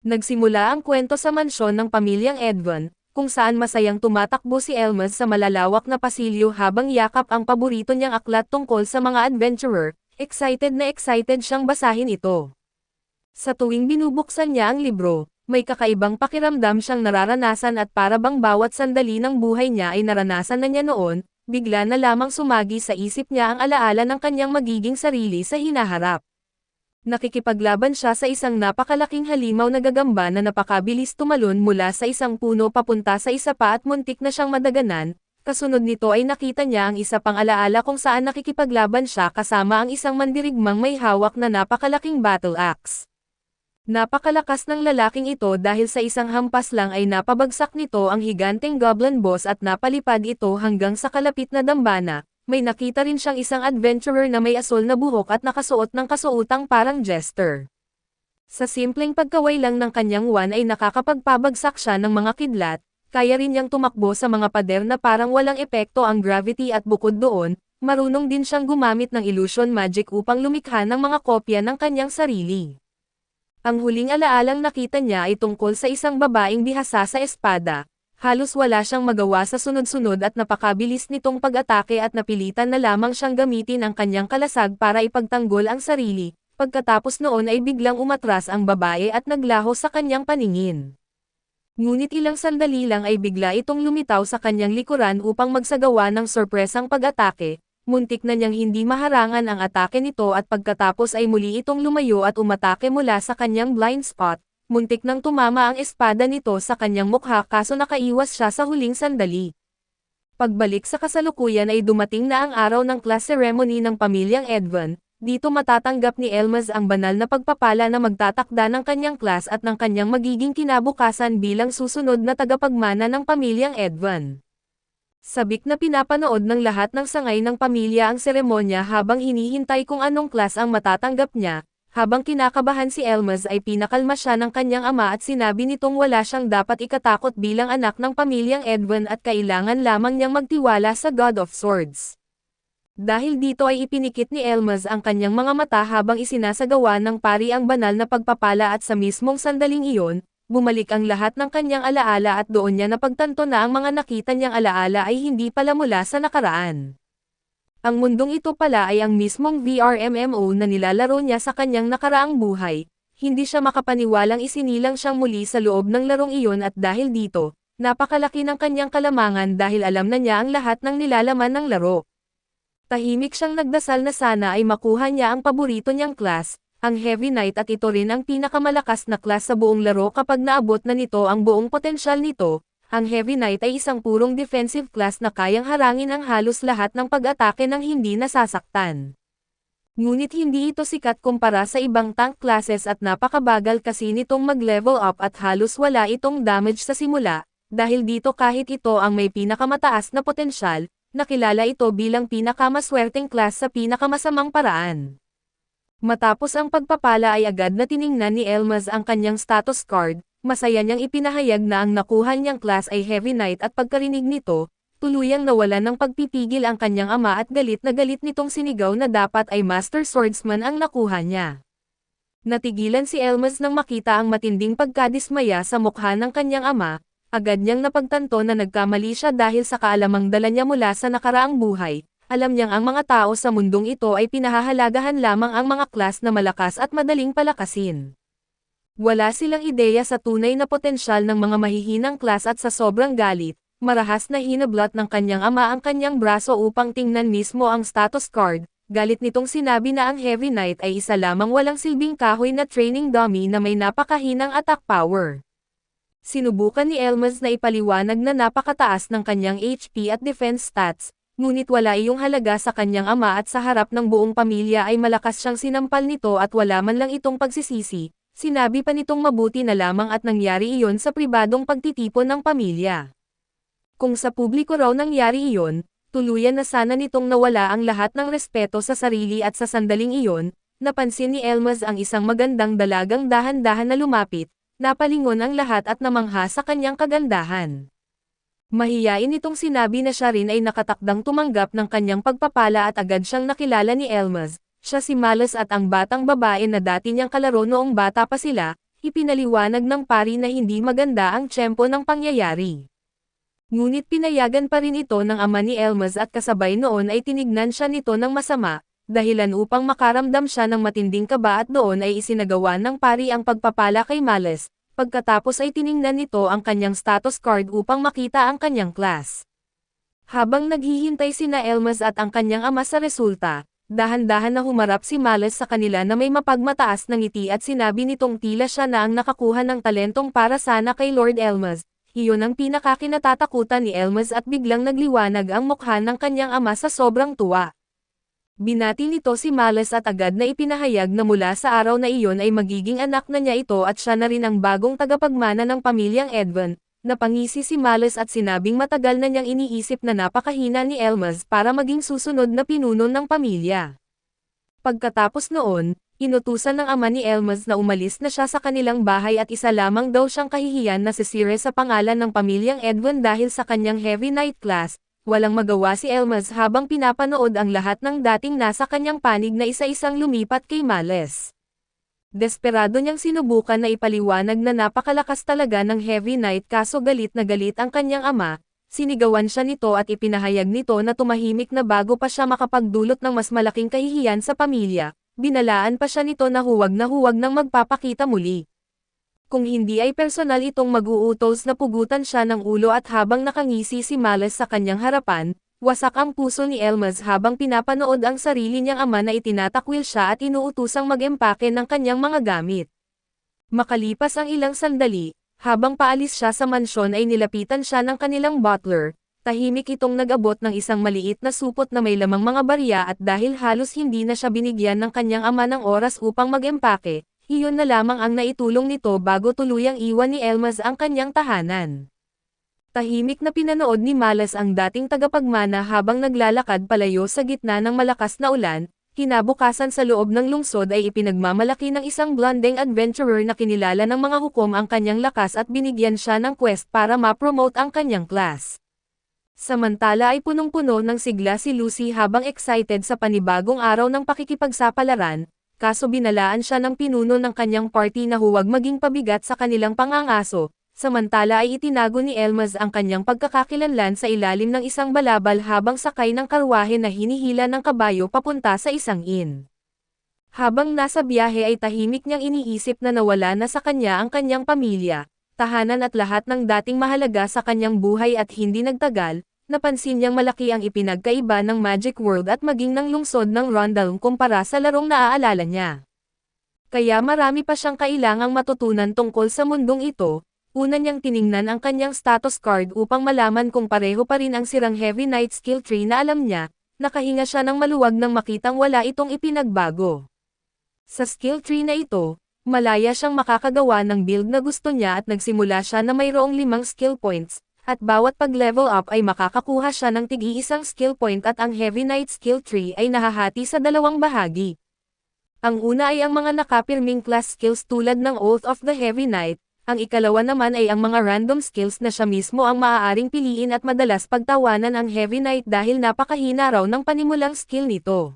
Nagsimula ang kwento sa mansyon ng pamilyang Edvan, kung saan masayang tumatakbo si Elmas sa malalawak na pasilyo habang yakap ang paborito niyang aklat tungkol sa mga adventurer, excited na excited siyang basahin ito. Sa tuwing binubuksan niya ang libro, may kakaibang pakiramdam siyang nararanasan at para bang bawat sandali ng buhay niya ay naranasan na niya noon, bigla na lamang sumagi sa isip niya ang alaala ng kanyang magiging sarili sa hinaharap. Nakikipaglaban siya sa isang napakalaking halimaw na gagamba na napakabilis tumalon mula sa isang puno papunta sa isa pa at muntik na siyang madaganan. Kasunod nito ay nakita niya ang isa pang alaala kung saan nakikipaglaban siya kasama ang isang mandirigmang may hawak na napakalaking battle axe. Napakalakas ng lalaking ito dahil sa isang hampas lang ay napabagsak nito ang higanteng goblin boss at napalipad ito hanggang sa kalapit na dambana. May nakita rin siyang isang adventurer na may asul na buhok at nakasuot ng kasuotang parang jester. Sa simpleng pagkaway lang ng kanyang wand ay nakakapagpabagsak siya ng mga kidlat, kaya rin niyang tumakbo sa mga pader na parang walang epekto ang gravity at bukod doon, marunong din siyang gumamit ng illusion magic upang lumikha ng mga kopya ng kanyang sarili. Ang huling alaalang nakita niya ay tungkol sa isang babaeng bihasa sa espada. Halos wala siyang magawa sa sunod-sunod at napakabilis nitong pag-atake at napilitan na lamang siyang gamitin ang kanyang kalasag para ipagtanggol ang sarili. Pagkatapos noon ay biglang umatras ang babae at naglaho sa kanyang paningin. Ngunit ilang sandali lang ay bigla itong lumitaw sa kanyang likuran upang magsagawa ng sorpresang pag-atake. Muntik na niyang hindi maharangan ang atake nito at pagkatapos ay muli itong lumayo at umatake mula sa kanyang blind spot. Muntik nang tumama ang espada nito sa kanyang mukha kaso nakaiwas siya sa huling sandali. Pagbalik sa kasalukuyan ay dumating na ang araw ng class ceremony ng pamilyang Edvan. Dito matatanggap ni Elmas ang banal na pagpapala na magtatakda ng kanyang class at ng kanyang magiging kinabukasan bilang susunod na tagapagmana ng pamilyang Edvan. Sabik na pinapanood ng lahat ng sangay ng pamilya ang seremonya habang hinihintay kung anong class ang matatanggap niya. Habang kinakabahan si Elmas ay pinakalma siya ng kanyang ama at sinabi nitong wala siyang dapat ikatakot bilang anak ng pamilyang Edvan at kailangan lamang niyang magtiwala sa God of Swords. Dahil dito ay ipinikit ni Elmas ang kanyang mga mata habang isinasagawa ng pari ang banal na pagpapala at sa mismong sandaling iyon, bumalik ang lahat ng kanyang alaala at doon niya napagtanto na ang mga nakita niyang alaala ay hindi pala mula sa nakaraan. Ang mundong ito pala ay ang mismong VR-MMO na nilalaro niya sa kanyang nakaraang buhay. Hindi siya makapaniwalang isinilang siyang muli sa loob ng larong iyon at dahil dito, napakalaki ng kanyang kalamangan dahil alam na niya ang lahat ng nilalaman ng laro. Tahimik siyang nagdasal na sana ay makuha niya ang paborito niyang class, ang Heavy Knight at ito rin ang pinakamalakas na class sa buong laro kapag naabot na nito ang buong potensyal nito. Ang Heavy Knight ay isang purong defensive class na kayang harangin ang halos lahat ng pag-atake ng hindi nasasaktan. Ngunit hindi ito sikat kumpara sa ibang tank classes at napakabagal kasi nitong mag-level up at halos wala itong damage sa simula, dahil dito kahit ito ang may pinakamataas na potensyal, nakilala ito bilang pinakamaswerteng class sa pinakamasamang paraan. Matapos ang pagpapala ay agad na tiningnan ni Elmas ang kanyang status card. Masaya niyang ipinahayag na ang nakuha niyang class ay Heavy Knight at pagkarinig nito, tuluyang nawalan ng pagpipigil ang kanyang ama at galit na galit nitong sinigaw na dapat ay Master Swordsman ang nakuha niya. Natigilan si Elmas nang makita ang matinding pagkadismaya sa mukha ng kanyang ama, agad niyang napagtanto na nagkamali siya dahil sa kaalamang dala niya mula sa nakaraang buhay. Alam niyang ang mga tao sa mundong ito ay pinahahalagahan lamang ang mga class na malakas at madaling palakasin. Wala silang ideya sa tunay na potensyal ng mga mahihinang class at sa sobrang galit, marahas na hinablot ng kanyang ama ang kanyang braso upang tingnan mismo ang status card. Galit nitong sinabi na ang Heavy Knight ay isa lamang walang silbing kahoy na training dummy na may napakahinang attack power. Sinubukan ni Elmas na ipaliwanag na napakataas ng kanyang HP at defense stats, ngunit wala iyong halaga sa kanyang ama at sa harap ng buong pamilya ay malakas siyang sinampal nito at wala man lang itong pagsisisi. Sinabi pa nitong mabuti na lamang at nangyari iyon sa pribadong pagtitipon ng pamilya. Kung sa publiko raw nangyari iyon, tuluyan na sana nitong nawala ang lahat ng respeto sa sarili at sa sandaling iyon, napansin ni Elmas ang isang magandang dalagang dahan-dahan na lumapit, napalingon ang lahat at namangha sa kanyang kagandahan. Mahiyain itong sinabi na siya rin ay nakatakdang tumanggap ng kanyang pagpapala at agad siyang nakilala ni Elmas. Siya si Malas at ang batang babae na dati niyang kalaro noong bata pa sila, ipinaliwanag ng pari na hindi maganda ang tiyempo ng pangyayari. Ngunit pinayagan pa rin ito ng ama ni Elmas at kasabay noon ay tinignan siya nito ng masama, dahilan upang makaramdam siya ng matinding kaba at doon ay isinagawa ng pari ang pagpapala kay Males, pagkatapos ay tiningnan nito ang kanyang status card upang makita ang kanyang class. Habang naghihintay sina Elmas at ang kanyang ama sa resulta, dahan-dahan na humarap si Males sa kanila na may mapagmataas na ngiti at sinabi nitong tila siya na ang nakakuha ng talentong para sana kay Lord Elmas. Iyon ang pinakakinatatakutan ni Elmas at biglang nagliwanag ang mukha ng kanyang ama sa sobrang tuwa. Binati nito si Males at agad na ipinahayag na mula sa araw na iyon ay magiging anak na niya ito at siya na rin ang bagong tagapagmana ng pamilyang Edvan. Napangisi si Males at sinabing matagal na niyang iniisip na napakahina ni Elmas para maging susunod na pinuno ng pamilya. Pagkatapos noon, inutusan ng ama ni Elmas na umalis na siya sa kanilang bahay at isa lamang daw siyang kahihiyan na si Sire sa pangalan ng pamilyang Edvan dahil sa kanyang heavy night class. Walang magawa si Elmas habang pinapanood ang lahat ng dating nasa kanyang panig na isa-isang lumipat kay Males. Desperado niyang sinubukan na ipaliwanag na napakalakas talaga ng heavy night kaso galit na galit ang kanyang ama, sinigawan siya nito at ipinahayag nito na tumahimik na bago pa siya makapagdulot ng mas malaking kahihiyan sa pamilya, binalaan pa siya nito na huwag nang magpapakita muli. Kung hindi ay personal itong mag-uutos na pugutan siya ng ulo at habang nakangisi si Males sa kanyang harapan, wasak ang puso ni Elmas habang pinapanood ang sarili niyang ama na itinatakwil siya at inuutusang mag-empake ng kanyang mga gamit. Makalipas ang ilang sandali, habang paalis siya sa mansyon ay nilapitan siya ng kanilang butler, tahimik itong nag-abot ng isang maliit na supot na may lamang mga barya at dahil halos hindi na siya binigyan ng kanyang ama ng oras upang mag-empake, iyon na lamang ang naitulong nito bago tuluyang iwan ni Elmas ang kanyang tahanan. Tahimik na pinanood ni Males ang dating tagapagmana habang naglalakad palayo sa gitna ng malakas na ulan. Kinabukasan sa loob ng lungsod ay ipinagmamalaki ng isang blondeng adventurer na kinilala ng mga hukom ang kanyang lakas at binigyan siya ng quest para ma-promote ang kanyang class. Samantala ay punong-puno ng sigla si Lucy habang excited sa panibagong araw ng pakikipagsapalaran, kaso binalaan siya ng pinuno ng kanyang party na huwag maging pabigat sa kanilang pangangaso. Samantala ay itinago ni Elmas ang kanyang pagkakakilanlan sa ilalim ng isang balabal habang sakay ng karwahe na hinihila ng kabayo papunta sa isang inn. Habang nasa biyahe ay tahimik niyang iniisip na nawala na sa kanya ang kanyang pamilya, tahanan at lahat ng dating mahalaga sa kanyang buhay at hindi nagtagal, napansin niyang malaki ang ipinagkaiba ng Magic World at maging ng lungsod ng Rondalm kumpara sa larong naaalala niya. Kaya marami pa siyang kailangang matutunan tungkol sa mundong ito. Una niyang tiningnan ang kanyang status card upang malaman kung pareho pa rin ang sirang heavy night skill tree na alam niya, nakahinga siya ng maluwag nang makitang wala itong ipinagbago. Sa skill tree na ito, malaya siyang makakagawa ng build na gusto niya at nagsimula siya na mayroong 5 skill points, at bawat pag-level up ay makakakuha siya ng tig-iisang skill point at ang heavy night skill tree ay nahahati sa dalawang bahagi. Ang una ay ang mga nakapirming class skills tulad ng Oath of the Heavy Knight. Ang ikalawa naman ay ang mga random skills na siya mismo ang maaaring piliin at madalas pagtawanan ang Heavy Knight dahil napakahina raw ng panimulang skill nito.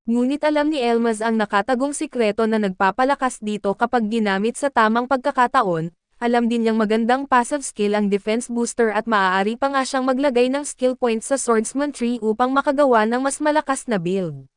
Ngunit alam ni Elmas ang nakatagong sikreto na nagpapalakas dito kapag ginamit sa tamang pagkakataon. Alam din niyang magandang passive skill ang defense booster at maaari pa nga siyang maglagay ng skill points sa swordsman tree upang makagawa ng mas malakas na build.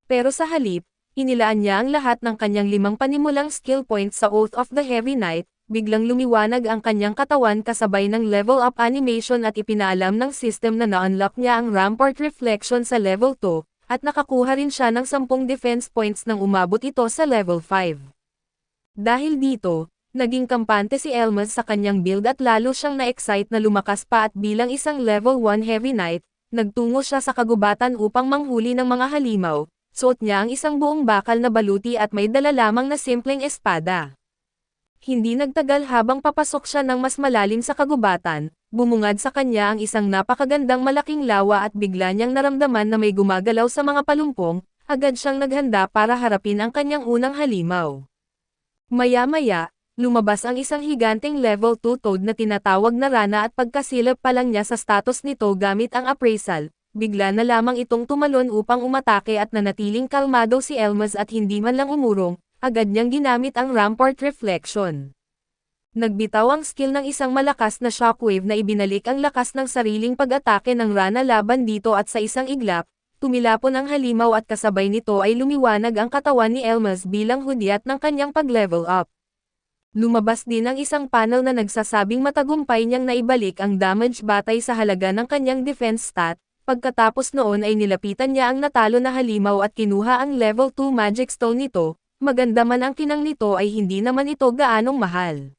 Pero sa halip, inilaan niya ang lahat ng kanyang 5 panimulang skill points sa Oath of the Heavy Knight, biglang lumiwanag ang kanyang katawan kasabay ng level up animation at ipinaalam ng system na na-unlock niya ang Rampart Reflection sa level 2, at nakakuha rin siya ng 10 defense points nang umabot ito sa level 5. Dahil dito, naging kampante si Elmas sa kanyang build at lalo siyang na-excite na lumakas pa at bilang isang level 1 Heavy Knight, nagtungo siya sa kagubatan upang manghuli ng mga halimaw. Suot niya ang isang buong bakal na baluti at may dala lamang na simpleng espada. Hindi nagtagal habang papasok siya ng mas malalim sa kagubatan, bumungad sa kanya ang isang napakagandang malaking lawa at bigla niyang naramdaman na may gumagalaw sa mga palumpong, agad siyang naghanda para harapin ang kanyang unang halimaw. Maya-maya, lumabas ang isang higanteng level 2 toad na tinatawag na Rana at pagkasilap pa lang niya sa status nito gamit ang appraisal. Bigla na lamang itong tumalon upang umatake at nanatiling kalmado si Elmas at hindi man lang umurong, agad niyang ginamit ang Rampart Reflection. Nagbitaw ang skill ng isang malakas na shockwave na ibinalik ang lakas ng sariling pag-atake ng Rana laban dito at sa isang iglap, tumilapon ang halimaw at kasabay nito ay lumiwanag ang katawan ni Elmas bilang hudyat ng kanyang pag-level up. Lumabas din ang isang panel na nagsasabing matagumpay niyang naibalik ang damage batay sa halaga ng kanyang defense stat, pagkatapos noon ay nilapitan niya ang natalo na halimaw at kinuha ang level 2 magic stone nito, maganda man ang kinang nito ay hindi naman ito gaanong mahal.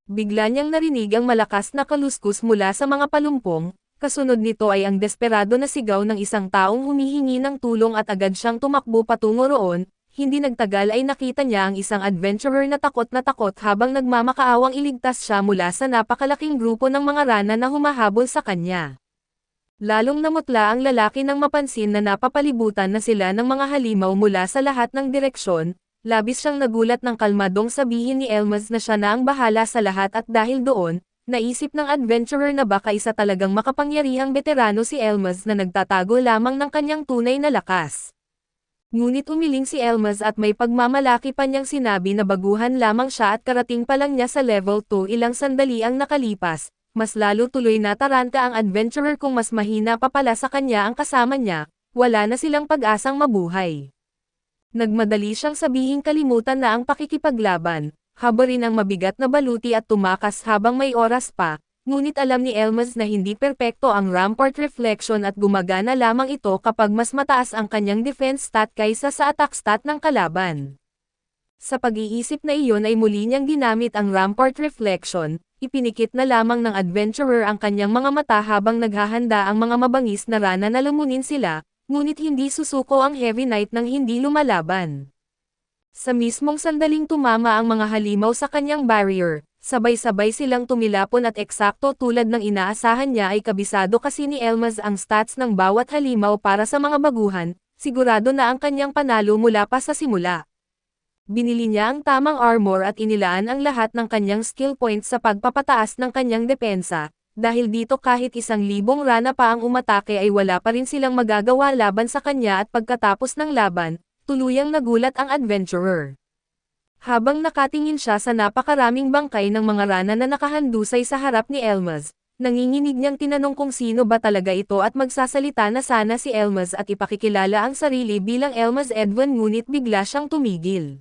Bigla niyang narinig ang malakas na kaluskus mula sa mga palumpong, kasunod nito ay ang desperado na sigaw ng isang taong humihingi ng tulong at agad siyang tumakbo patungo roon, hindi nagtagal ay nakita niya ang isang adventurer na takot habang nagmamakaawang iligtas siya mula sa napakalaking grupo ng mga rana na humahabol sa kanya. Lalong namutla ang lalaki nang mapansin na napapalibutan na sila ng mga halimaw mula sa lahat ng direksyon. Labis siyang nagulat ng kalmadong sabihin ni Elmas na siya na ang bahala sa lahat at dahil doon, naisip ng adventurer na baka isa talagang makapangyarihang veterano si Elmas na nagtatago lamang ng kanyang tunay na lakas. Ngunit umiling si Elmas at may pagmamalaki pa niyang sinabi na baguhan lamang siya at karating pa lang niya sa level 2 ilang sandali ang nakalipas, mas lalo tuloy nataranta ang adventurer kung mas mahina pa pala sa kanya ang kasama niya, wala na silang pag-asang mabuhay. Nagmadali siyang sabihing kalimutan na ang pakikipaglaban, habarin ang mabigat na baluti at tumakas habang may oras pa, ngunit alam ni Elmas na hindi perpekto ang Rampart Reflection at gumagana lamang ito kapag mas mataas ang kanyang defense stat kaysa sa attack stat ng kalaban. Sa pag-iisip na iyon ay muli niyang ginamit ang Rampart Reflection, ipinikit na lamang ng adventurer ang kanyang mga mata habang naghahanda ang mga mabangis na rana na lumunin sila, ngunit hindi susuko ang Heavy Knight nang hindi lumalaban. Sa mismong sandaling tumama ang mga halimaw sa kanyang barrier, sabay-sabay silang tumilapon at eksakto tulad ng inaasahan niya ay kabisado kasi ni Elmas ang stats ng bawat halimaw para sa mga baguhan, sigurado na ang kanyang panalo mula pa sa simula. Binili niya ang tamang armor at inilaan ang lahat ng kanyang skill points sa pagpapataas ng kanyang depensa. Dahil dito kahit 1,000 rana pa ang umatake ay wala pa rin silang magagawa laban sa kanya at pagkatapos ng laban, tuluyang nagulat ang adventurer. Habang nakatingin siya sa napakaraming bangkay ng mga rana na nakahandusay sa harap ni Elmas, nanginginig niyang tinanong kung sino ba talaga ito at magsasalita na sana si Elmas at ipakikilala ang sarili bilang Elmas Edwin ngunit bigla siyang tumigil.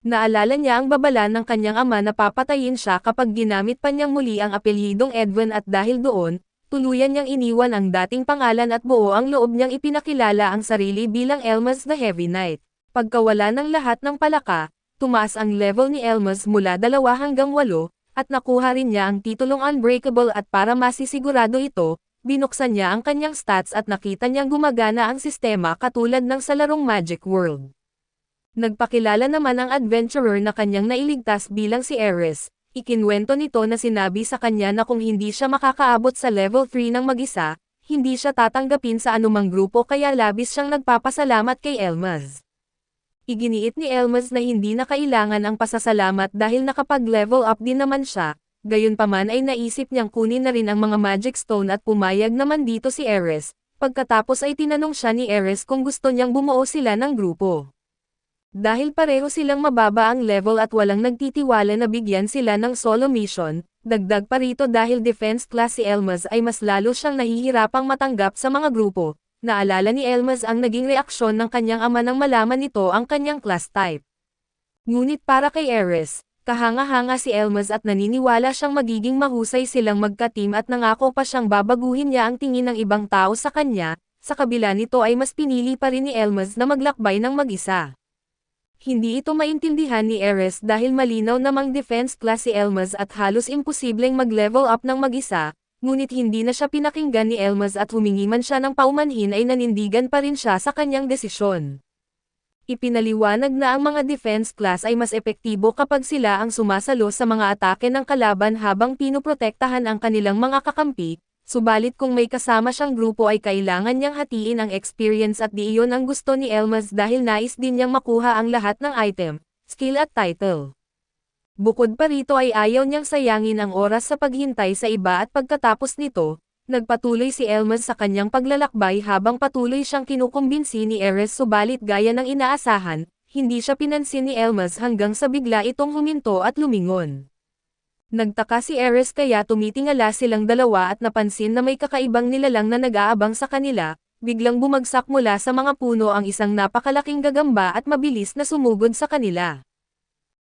Naalala niya ang babala ng kanyang ama na papatayin siya kapag ginamit pa niyang muli ang apelyidong Edwin at dahil doon, tuluyan niyang iniwan ang dating pangalan at buo ang loob niyang ipinakilala ang sarili bilang Elmas the Heavy Knight. Pagkawala ng lahat ng palaka, tumaas ang level ni Elmas mula 2 hanggang 8, at nakuha rin niya ang titulong Unbreakable at para masisigurado ito, binuksan niya ang kanyang stats at nakita niyang gumagana ang sistema katulad ng sa larong Magic World. Nagpakilala naman ang adventurer na kanyang nailigtas bilang si Ares. Ikinwento nito na sinabi sa kanya na kung hindi siya makakaabot sa level 3 ng mag-isa, hindi siya tatanggapin sa anumang grupo kaya labis siyang nagpapasalamat kay Elmas. Iginiit ni Elmas na hindi na kailangan ang pasasalamat dahil nakapag-level up din naman siya, gayunpaman ay naisip niyang kunin na rin ang mga magic stone at pumayag naman dito si Ares, pagkatapos ay tinanong siya ni Ares kung gusto niyang bumuo sila ng grupo. Dahil pareho silang mababa ang level at walang nagtitiwala na bigyan sila ng solo mission, dagdag pa rito dahil defense class si Elmas ay mas lalo siyang nahihirapang matanggap sa mga grupo. Naalala ni Elmas ang naging reaksyon ng kanyang ama nang malaman nito ang kanyang class type. Ngunit para kay Ares, kahanga-hanga si Elmas at naniniwala siyang magiging mahusay silang magka-team at nangako pa siyang babaguhin niya ang tingin ng ibang tao sa kanya, sa kabila nito ay mas pinili pa rin ni Elmas na maglakbay ng mag-isa. Hindi ito maintindihan ni Ares dahil malinaw namang defense class si Elmas at halos imposibleng mag-level up ng mag-isa, ngunit hindi na siya pinakinggan ni Elmas at humingi man siya ng paumanhin ay nanindigan pa rin siya sa kanyang desisyon. Ipinaliwanag na ang mga defense class ay mas epektibo kapag sila ang sumasalo sa mga atake ng kalaban habang pinoprotektahan ang kanilang mga kakampi. Subalit kung may kasama siyang grupo ay kailangan niyang hatiin ang experience at di iyon ang gusto ni Elmas dahil nais din niyang makuha ang lahat ng item, skill at title. Bukod pa rito ay ayaw niyang sayangin ang oras sa paghintay sa iba at pagkatapos nito, nagpatuloy si Elmas sa kanyang paglalakbay habang patuloy siyang kinukumbinsi ni Ares subalit gaya ng inaasahan, hindi siya pinansin ni Elmas hanggang sa bigla itong huminto at lumingon. Nagtaka si Ares kaya tumitingala silang dalawa at napansin na may kakaibang nilalang na nag-aabang sa kanila, biglang bumagsak mula sa mga puno ang isang napakalaking gagamba at mabilis na sumugod sa kanila.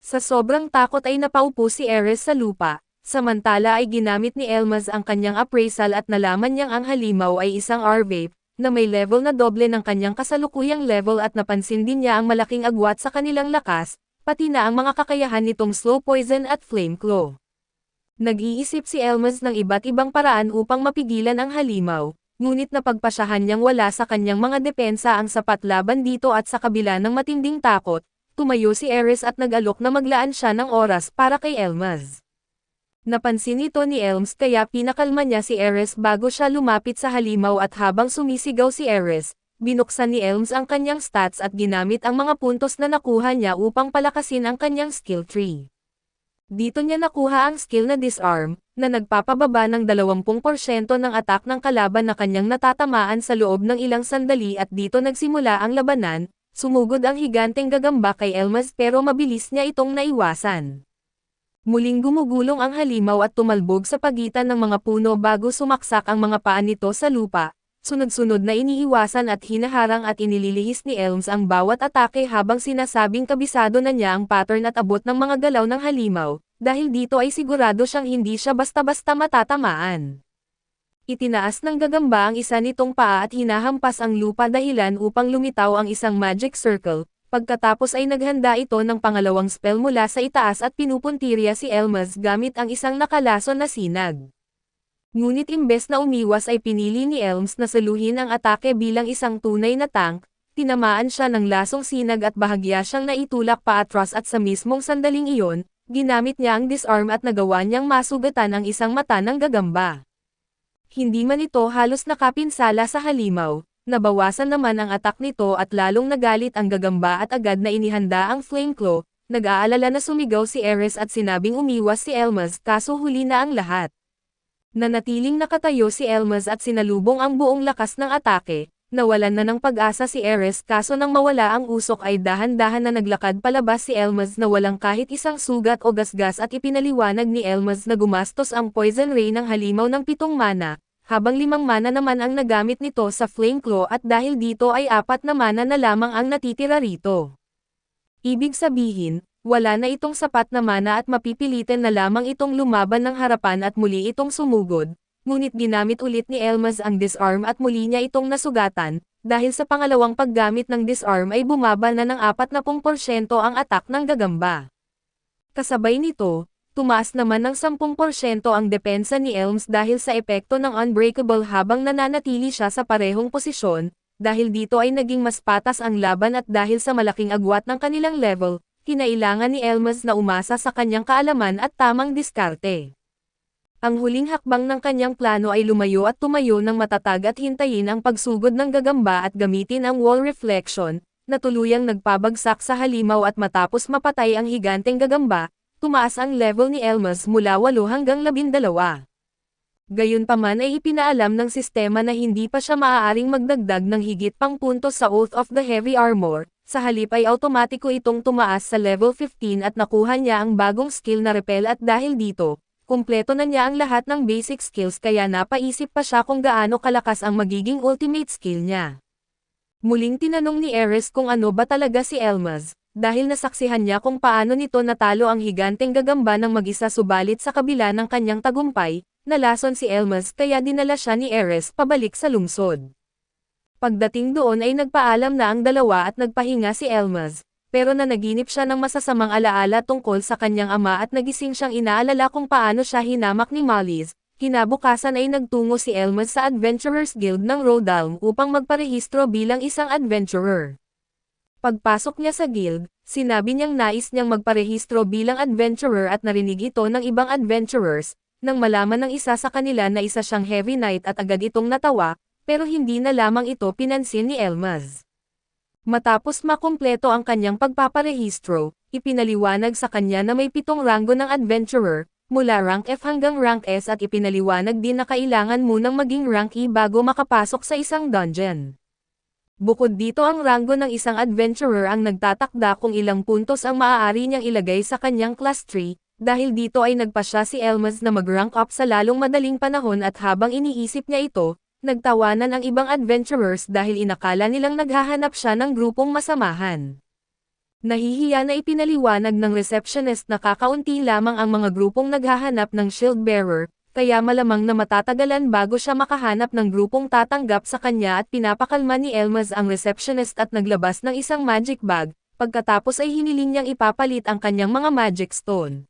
Sa sobrang takot ay napaupo si Ares sa lupa, samantala ay ginamit ni Elmas ang kanyang appraisal at nalaman niyang ang halimaw ay isang R-Vape, na may level na doble ng kanyang kasalukuyang level at napansin din niya ang malaking agwat sa kanilang lakas, pati na ang mga kakayahan nitong Slow Poison at Flame Claw. Nag-iisip si Elmas ng iba't ibang paraan upang mapigilan ang halimaw, ngunit napagpasyahan niyang wala sa kanyang mga depensa ang sapat laban dito at sa kabila ng matinding takot, tumayo si Ares at nag-alok na maglaan siya ng oras para kay Elmas. Napansin ito ni Elms kaya pinakalma niya si Ares bago siya lumapit sa halimaw at habang sumisigaw si Ares, binuksan ni Elms ang kanyang stats at ginamit ang mga puntos na nakuha niya upang palakasin ang kanyang skill tree. Dito niya nakuha ang skill na Disarm, na nagpapababa ng 20% ng attack ng kalaban na kanyang natatamaan sa loob ng ilang sandali at dito nagsimula ang labanan, sumugod ang higanteng gagamba kay Elmas pero mabilis niya itong naiwasan. Muling gumugulong ang halimaw at tumalbog sa pagitan ng mga puno bago sumaksak ang mga paa nito sa lupa, sunod-sunod na iniiwasan at hinaharang at inililihis ni Elms ang bawat atake habang sinasabing kabisado na niya ang pattern at abot ng mga galaw ng halimaw, dahil dito ay sigurado siyang hindi siya basta-basta matatamaan. Itinaas ng gagamba ang isa nitong paa at hinahampas ang lupa dahilan upang lumitaw ang isang magic circle. Pagkatapos ay naghanda ito ng pangalawang spell mula sa itaas at pinupuntirya si Elmas gamit ang isang nakalason na sinag. Ngunit imbes na umiwas ay pinili ni Elms na saluhin ang atake bilang isang tunay na tank, tinamaan siya ng lasong sinag at bahagya siyang naitulak paatras at sa mismong sandaling iyon, ginamit niya ang disarm at nagawa niyang masugatan ang isang mata ng gagamba. Hindi man ito halos nakapinsala sa halimaw. Nabawasan naman ang atak nito at lalong nagalit ang gagamba at agad na inihanda ang Flame Claw, nag-aalala na sumigaw si Ares at sinabing umiwas si Elmas kaso huli na ang lahat. Nanatiling nakatayo si Elmas at sinalubong ang buong lakas ng atake, nawalan na ng pag-asa si Ares kaso nang mawala ang usok ay dahan-dahan na naglakad palabas si Elmas na walang kahit isang sugat o gasgas at ipinaliwanag ni Elmas na gumastos ang Poison Ray ng halimaw ng 7 mana. Habang 5 mana naman ang nagamit nito sa Flame Claw at dahil dito ay 4 na mana na lamang ang natitira rito. Ibig sabihin, wala na itong sapat na mana at mapipilitan na lamang itong lumaban ng harapan at muli itong sumugod, ngunit ginamit ulit ni Elmas ang Disarm at muli niya itong nasugatan, dahil sa pangalawang paggamit ng Disarm ay bumaba na ng 40% ang attack ng gagamba. Kasabay nito, tumaas naman ng 10% ang depensa ni Elms dahil sa epekto ng Unbreakable habang nananatili siya sa parehong posisyon, dahil dito ay naging mas patas ang laban at dahil sa malaking agwat ng kanilang level, kinailangan ni Elmas na umasa sa kanyang kaalaman at tamang diskarte. Ang huling hakbang ng kanyang plano ay lumayo at tumayo ng matatag at hintayin ang pagsugod ng gagamba at gamitin ang wall reflection, na tuluyang nagpabagsak sa halimaw at matapos mapatay ang higanteng gagamba, tumaas ang level ni Elmas mula 8 hanggang 12. Gayunpaman ay ipinaalam ng sistema na hindi pa siya maaaring magdagdag ng higit pang puntos sa Oath of the Heavy Armor, sa halip ay automatiko itong tumaas sa level 15 at nakuha niya ang bagong skill na Repel at dahil dito, kumpleto na niya ang lahat ng basic skills kaya napaisip pa siya kung gaano kalakas ang magiging ultimate skill niya. Muling tinanong ni Ares kung ano ba talaga si Elmas. Dahil nasaksihan niya kung paano nito natalo ang higanteng gagamba ng mag-isa subalit sa kabila ng kanyang tagumpay, nalason si Elmas kaya dinala siya ni Ares pabalik sa lungsod. Pagdating doon ay nagpaalam na ang dalawa at nagpahinga si Elmas, pero nanaginip siya ng masasamang alaala tungkol sa kanyang ama at nagising siyang inaalala kung paano siya hinamak ni Molly's. Kinabukasan ay nagtungo si Elmas sa Adventurers Guild ng Rodalm upang magparehistro bilang isang adventurer. Pagpasok niya sa guild, sinabi niyang nais niyang magparehistro bilang adventurer at narinig ito ng ibang adventurers, nang malaman ng isa sa kanila na isa siyang heavy knight at agad itong natawa, pero hindi na lamang ito pinansin ni Elmas. Matapos makumpleto ang kanyang pagpaparehistro, ipinaliwanag sa kanya na may 7 ranggo ng adventurer, mula rank F hanggang rank S at ipinaliwanag din na kailangan munang maging rank E bago makapasok sa isang dungeon. Bukod dito ang ranggo ng isang adventurer ang nagtatakda kung ilang puntos ang maaari niyang ilagay sa kanyang class tree, dahil dito ay nagpasya si Elmas na mag-rank up sa lalong madaling panahon at habang iniisip niya ito, nagtawanan ang ibang adventurers dahil inakala nilang naghahanap siya ng grupong masamahan. Nahihiya na ipinaliwanag ng receptionist na kakaunti lamang ang mga grupong naghahanap ng shield bearer, kaya malamang na matatagalan bago siya makahanap ng grupong tatanggap sa kanya at pinapakalma ni Elmas ang receptionist at naglabas ng isang magic bag, pagkatapos ay hiniling niyang ipapalit ang kanyang mga magic stone.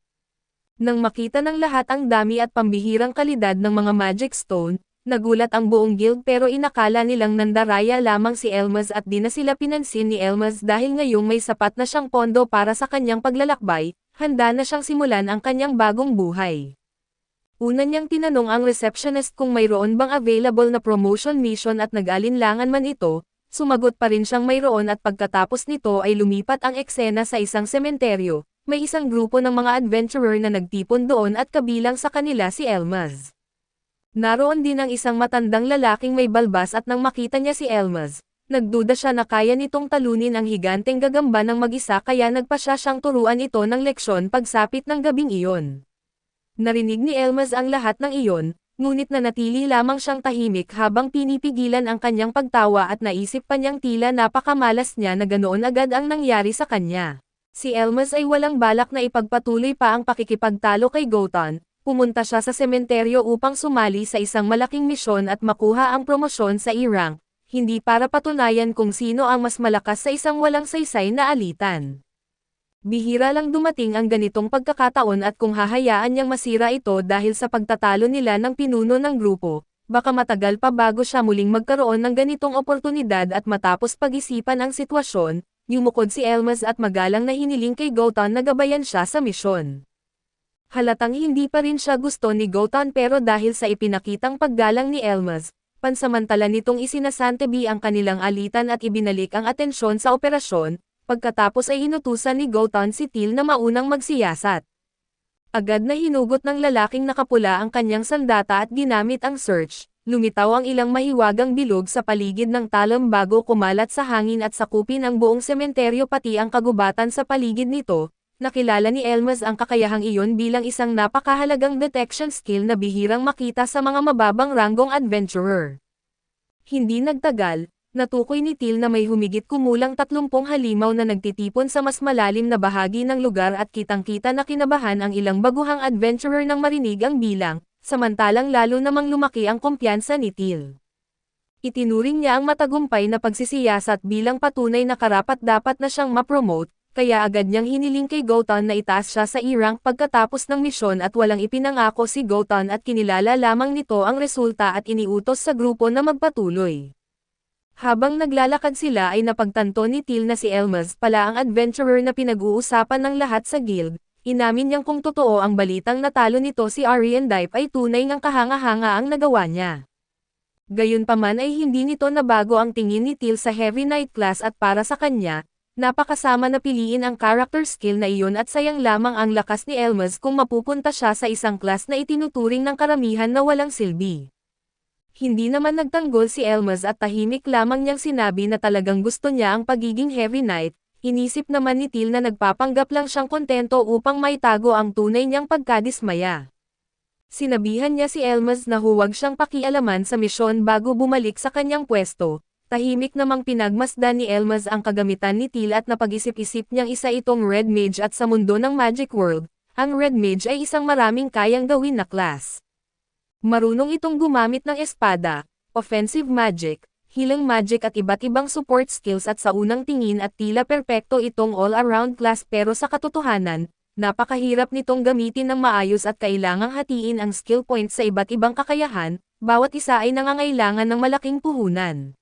Nang makita ng lahat ang dami at pambihirang kalidad ng mga magic stone, nagulat ang buong guild pero inakala nilang nandaraya lamang si Elmas at di na sila pinansin ni Elmas dahil ngayong may sapat na siyang pondo para sa kanyang paglalakbay, handa na siyang simulan ang kanyang bagong buhay. Una niyang tinanong ang receptionist kung mayroon bang available na promotion mission at nag-alinlangan man ito, sumagot pa rin siyang mayroon at pagkatapos nito ay lumipat ang eksena sa isang sementeryo, may isang grupo ng mga adventurer na nagtipon doon at kabilang sa kanila si Elmas. Naroon din ang isang matandang lalaking may balbas at nang makita niya si Elmas, nagduda siya na kaya nitong talunin ang higanteng gagamba ng mag-isa kaya nagpasya siyang turuan ito ng leksyon pagsapit ng gabing iyon. Narinig ni Elmas ang lahat ng iyon, ngunit nanatili lamang siyang tahimik habang pinipigilan ang kanyang pagtawa at naisip pa niyang tila napakamalas niya na ganoon agad ang nangyari sa kanya. Si Elmas ay walang balak na ipagpatuloy pa ang pakikipagtalo kay Gotan. Pumunta siya sa sementeryo upang sumali sa isang malaking misyon at makuha ang promosyon sa E-rank, hindi para patunayan kung sino ang mas malakas sa isang walang saysay na alitan. Bihira lang dumating ang ganitong pagkakataon at kung hahayaan niyang masira ito dahil sa pagtatalo nila ng pinuno ng grupo, baka matagal pa bago siya muling magkaroon ng ganitong oportunidad at matapos pag-isipan ang sitwasyon, yumukod si Elmas at magalang na hiniling kay Gotan na gabayan siya sa misyon. Halatang hindi pa rin siya gusto ni Gotan pero dahil sa ipinakitang paggalang ni Elmas, pansamantala nitong isinasantabi ang kanilang alitan at ibinalik ang atensyon sa operasyon, pagkatapos ay inutusan ni Gotan si Teal na maunang magsiyasat. Agad na hinugot ng lalaking nakapula ang kanyang sandata at ginamit ang search, lumitaw ang ilang mahiwagang bilog sa paligid ng talam bago kumalat sa hangin at sakupin ang buong sementeryo pati ang kagubatan sa paligid nito. Nakilala ni Elmas ang kakayahang iyon bilang isang napakahalagang detection skill na bihirang makita sa mga mababang ranggong adventurer. Hindi nagtagal, natukoy ni Teal na may humigit kumulang 30 halimaw na nagtitipon sa mas malalim na bahagi ng lugar at kitang-kita na kinabahan ang ilang baguhang adventurer nang marinig ang bilang, samantalang lalo namang lumaki ang kumpiyansa ni Teal. Itinuring niya ang matagumpay na pagsisiyasat bilang patunay na karapat-dapat na siyang ma-promote, kaya agad niyang hiniling kay Gotan na itaas siya sa E-rank pagkatapos ng misyon at walang ipinangako si Gotan at kinilala lamang nito ang resulta at iniutos sa grupo na magpatuloy. Habang naglalakad sila ay napagtanto ni Teal na si Elmas pala ang adventurer na pinag-uusapan ng lahat sa guild, inamin niyang kung totoo ang balitang natalo nito si Ariandipe ay tunay ngang kahanga-hanga ang nagawa niya. Gayunpaman ay hindi nito nabago ang tingin ni Teal sa Heavy Knight class at para sa kanya, napakasama na piliin ang character skill na iyon at sayang lamang ang lakas ni Elmas kung mapupunta siya sa isang class na itinuturing ng karamihan na walang silbi. Hindi naman nagtanggol si Elmas at tahimik lamang niyang sinabi na talagang gusto niya ang pagiging Heavy Knight, inisip naman ni Teal na nagpapanggap lang siyang kontento upang maitago ang tunay niyang pagkadismaya. Sinabihan niya si Elmas na huwag siyang pakialaman sa misyon bago bumalik sa kanyang pwesto. Tahimik namang pinagmasdan ni Elmas ang kagamitan ni Teal at napag-isip-isip niyang isa itong Red Mage at sa mundo ng Magic World, ang Red Mage ay isang maraming kayang gawin na class. Marunong itong gumamit ng espada, offensive magic, healing magic at iba't ibang support skills at sa unang tingin at tila perpekto itong all-around class pero sa katotohanan, napakahirap nitong gamitin ng maayos at kailangang hatiin ang skill points sa iba't ibang kakayahan, bawat isa ay nangangailangan ng malaking puhunan.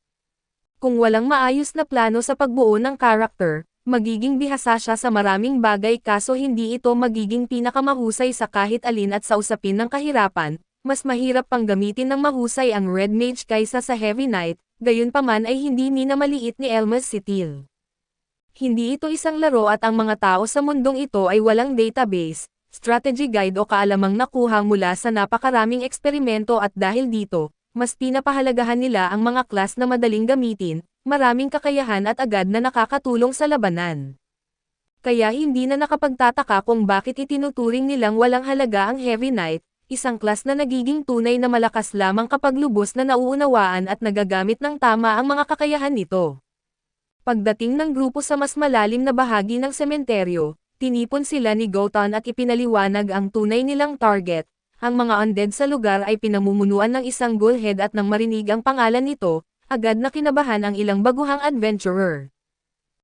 Kung walang maayos na plano sa pagbuo ng character, magiging bihasa siya sa maraming bagay kaso hindi ito magiging pinakamahusay sa kahit alin at sa usapin ng kahirapan, mas mahirap pang gamitin ng mahusay ang Red Mage kaysa sa Heavy Knight, gayunpaman ay hindi minamaliit ni Elmas si Teal. Hindi ito isang laro at ang mga tao sa mundong ito ay walang database, strategy guide o kaalamang nakuha mula sa napakaraming eksperimento at dahil dito, mas pinapahalagahan nila ang mga class na madaling gamitin, maraming kakayahan at agad na nakakatulong sa labanan. Kaya hindi na nakapagtataka kung bakit itinuturing nilang walang halaga ang Heavy Knight, isang klas na nagiging tunay na malakas lamang kapag lubos na nauunawaan at nagagamit ng tama ang mga kakayahan nito. Pagdating ng grupo sa mas malalim na bahagi ng sementeryo, tinipon sila ni Gothon at ipinaliwanag ang tunay nilang target. Ang mga undead sa lugar ay pinamumunuan ng isang ghoulhead at nang marinig ang pangalan nito, agad na kinabahan ang ilang baguhang adventurer.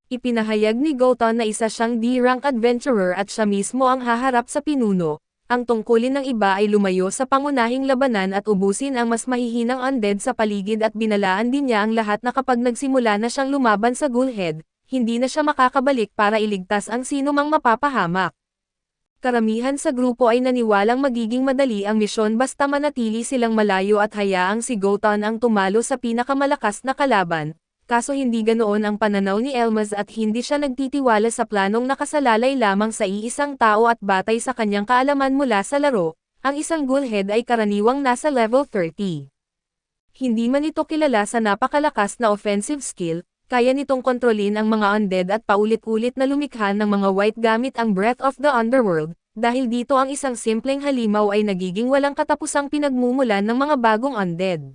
Ipinahayag ni Gothon na isa siyang D-rank adventurer at siya mismo ang haharap sa pinuno. Ang tungkulin ng iba ay lumayo sa pangunahing labanan at ubusin ang mas mahihinang undead sa paligid at binalaan din niya ang lahat na kapag nagsimula na siyang lumaban sa ghoulhead, hindi na siya makakabalik para iligtas ang sino mang mapapahamak. Karamihan sa grupo ay naniwalang magiging madali ang misyon basta manatili silang malayo at hayaang si Gothon ang tumalo sa pinakamalakas na kalaban, kaso hindi ganoon ang pananaw ni Elmas at hindi siya nagtitiwala sa planong nakasalalay lamang sa iisang tao at batay sa kanyang kaalaman mula sa laro, ang isang ghoulhead ay karaniwang nasa level 30. Hindi man ito kilala sa napakalakas na offensive skill, kaya nitong kontrolin ang mga undead at paulit-ulit na lumikha ng mga white gamit ang Breath of the Underworld, dahil dito ang isang simpleng halimaw ay nagiging walang katapusang pinagmumulan ng mga bagong undead.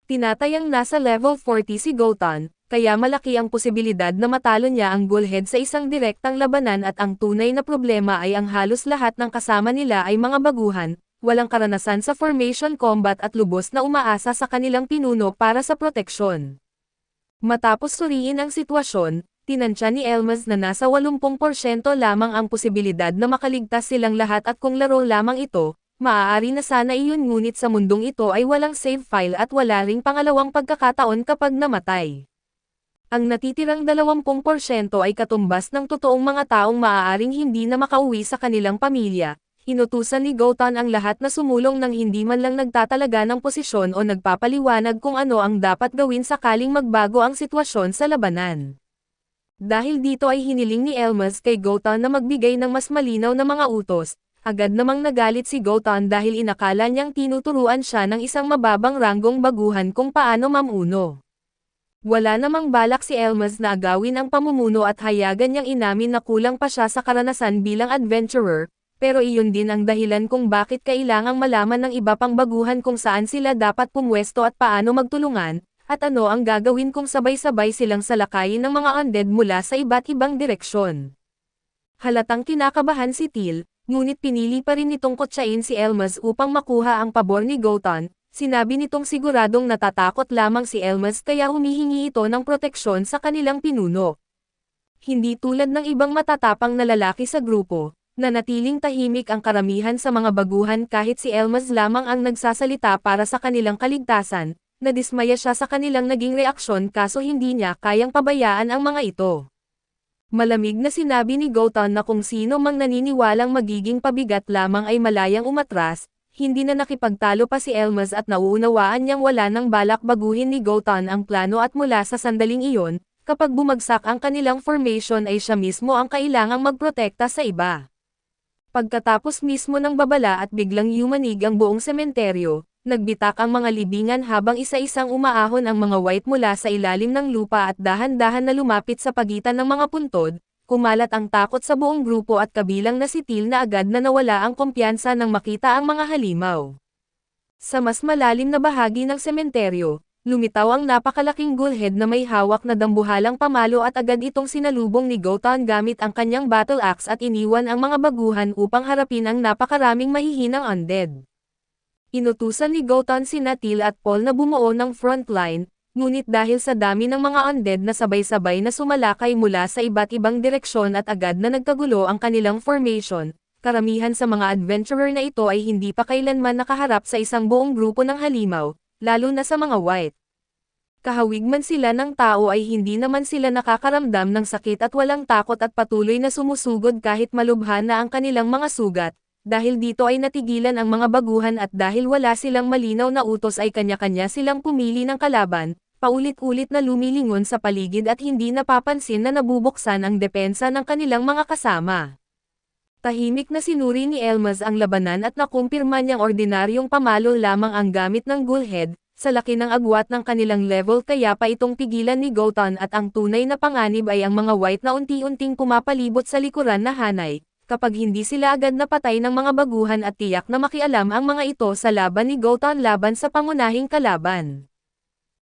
Tinatayang nasa level 40 si Gothon, kaya malaki ang posibilidad na matalo niya ang ghoulhead sa isang direktang labanan at ang tunay na problema ay ang halos lahat ng kasama nila ay mga baguhan, walang karanasan sa formation combat at lubos na umaasa sa kanilang pinuno para sa proteksyon. Matapos suriin ang sitwasyon, tinansya ni Elmas na nasa 80% lamang ang posibilidad na makaligtas silang lahat at kung laro lamang ito, maaari na sana iyon ngunit sa mundong ito ay walang save file at wala ring pangalawang pagkakataon kapag namatay. Ang natitirang 20% ay katumbas ng totoong mga taong maaaring hindi na makauwi sa kanilang pamilya. Inutusan ni Gothon ang lahat na sumulong nang hindi man lang nagtatalaga ng posisyon o nagpapaliwanag kung ano ang dapat gawin sakaling magbago ang sitwasyon sa labanan. Dahil dito ay hiniling ni Elmas kay Gothon na magbigay ng mas malinaw na mga utos, agad namang nagalit si Gothon dahil inakala niyang tinuturuan siya ng isang mababang ranggong baguhan kung paano mamuno. Wala namang balak si Elmas na agawin ang pamumuno at hayagan niyang inamin na kulang pa siya sa karanasan bilang adventurer, pero iyon din ang dahilan kung bakit kailangang malaman ng iba pang baguhan kung saan sila dapat pumwesto at paano magtulungan, at ano ang gagawin kung sabay-sabay silang salakayin ng mga undead mula sa iba't ibang direksyon. Halatang kinakabahan si Teal, ngunit pinili pa rin nitong kotsain si Elmas upang makuha ang pabor ni Gothon. Sinabi nitong siguradong natatakot lamang si Elmas kaya humihingi ito ng proteksyon sa kanilang pinuno. Hindi tulad ng ibang matatapang na lalaki sa grupo, nanatiling tahimik ang karamihan sa mga baguhan kahit si Elmas lamang ang nagsasalita para sa kanilang kaligtasan, nadismaya siya sa kanilang naging reaksyon kaso hindi niya kayang pabayaan ang mga ito. Malamig na sinabi ni Gothon na kung sino mang naniniwalang magiging pabigat lamang ay malayang umatras, hindi na nakipagtalo pa si Elmas at nauunawaan niyang wala nang balak baguhin ni Gothon ang plano at mula sa sandaling iyon, kapag bumagsak ang kanilang formation ay siya mismo ang kailangang magprotekta sa iba. Pagkatapos mismo ng babala at biglang yumanig ang buong sementeryo, nagbitak ang mga libingan habang isa-isang umaahon ang mga white mula sa ilalim ng lupa at dahan-dahan na lumapit sa pagitan ng mga puntod, kumalat ang takot sa buong grupo at kabilang na si Teal na agad na nawala ang kumpiyansa nang makita ang mga halimaw. Sa mas malalim na bahagi ng sementeryo, lumitaw ang napakalaking ghoulhead na may hawak na dambuhalang pamalo at agad itong sinalubong ni Gothon gamit ang kanyang battle axe at iniwan ang mga baguhan upang harapin ang napakaraming mahihinang undead. Inutusan ni Gothon sina Teal at Paul na bumuo ng frontline, ngunit dahil sa dami ng mga undead na sabay-sabay na sumalakay mula sa iba't ibang direksyon at agad na nagkagulo ang kanilang formation, karamihan sa mga adventurer na ito ay hindi pa kailanman nakaharap sa isang buong grupo ng halimaw, lalo na sa mga white. Kahawig man sila ng tao ay hindi naman sila nakakaramdam ng sakit at walang takot at patuloy na sumusugod kahit malubha na ang kanilang mga sugat, dahil dito ay natigilan ang mga baguhan at dahil wala silang malinaw na utos ay kanya-kanya silang pumili ng kalaban, paulit-ulit na lumilingon sa paligid at hindi napapansin na nabubuksan ang depensa ng kanilang mga kasama. Tahimik na sinuri ni Elmas ang labanan at nakumpirma niyang ordinaryong pamalo lamang ang gamit ng ghoulhead. sa laki ng agwat ng kanilang level kaya pa itong pigilan ni Gotan at ang tunay na panganib ay ang mga white na unti-unting pumapalibot sa likuran na hanay, kapag hindi sila agad napatay ng mga baguhan at tiyak na makialam ang mga ito sa laban ni Gotan laban sa pangunahing kalaban.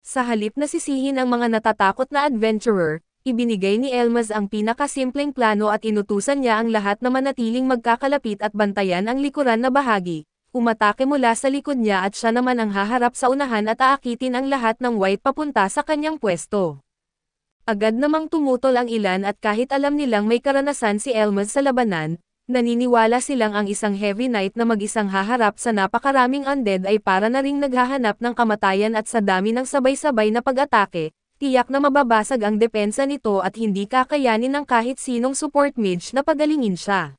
Sa halip na sisihin ang mga natatakot na adventurer, ibinigay ni Elmas ang pinakasimpleng plano at inutusan niya ang lahat na manatiling magkakalapit at bantayan ang likuran na bahagi. Umatake mula sa likod niya at siya naman ang haharap sa unahan at aakitin ang lahat ng white papunta sa kanyang pwesto. Agad namang tumutol ang ilan at kahit alam nilang may karanasan si Elmas sa labanan, naniniwala silang ang isang heavy knight na mag-isang haharap sa napakaraming undead ay para na ring naghahanap ng kamatayan at sa dami ng sabay-sabay na pag-atake, tiyak na mababasag ang depensa nito at hindi kakayanin ng kahit sinong support mage na pagalingin siya.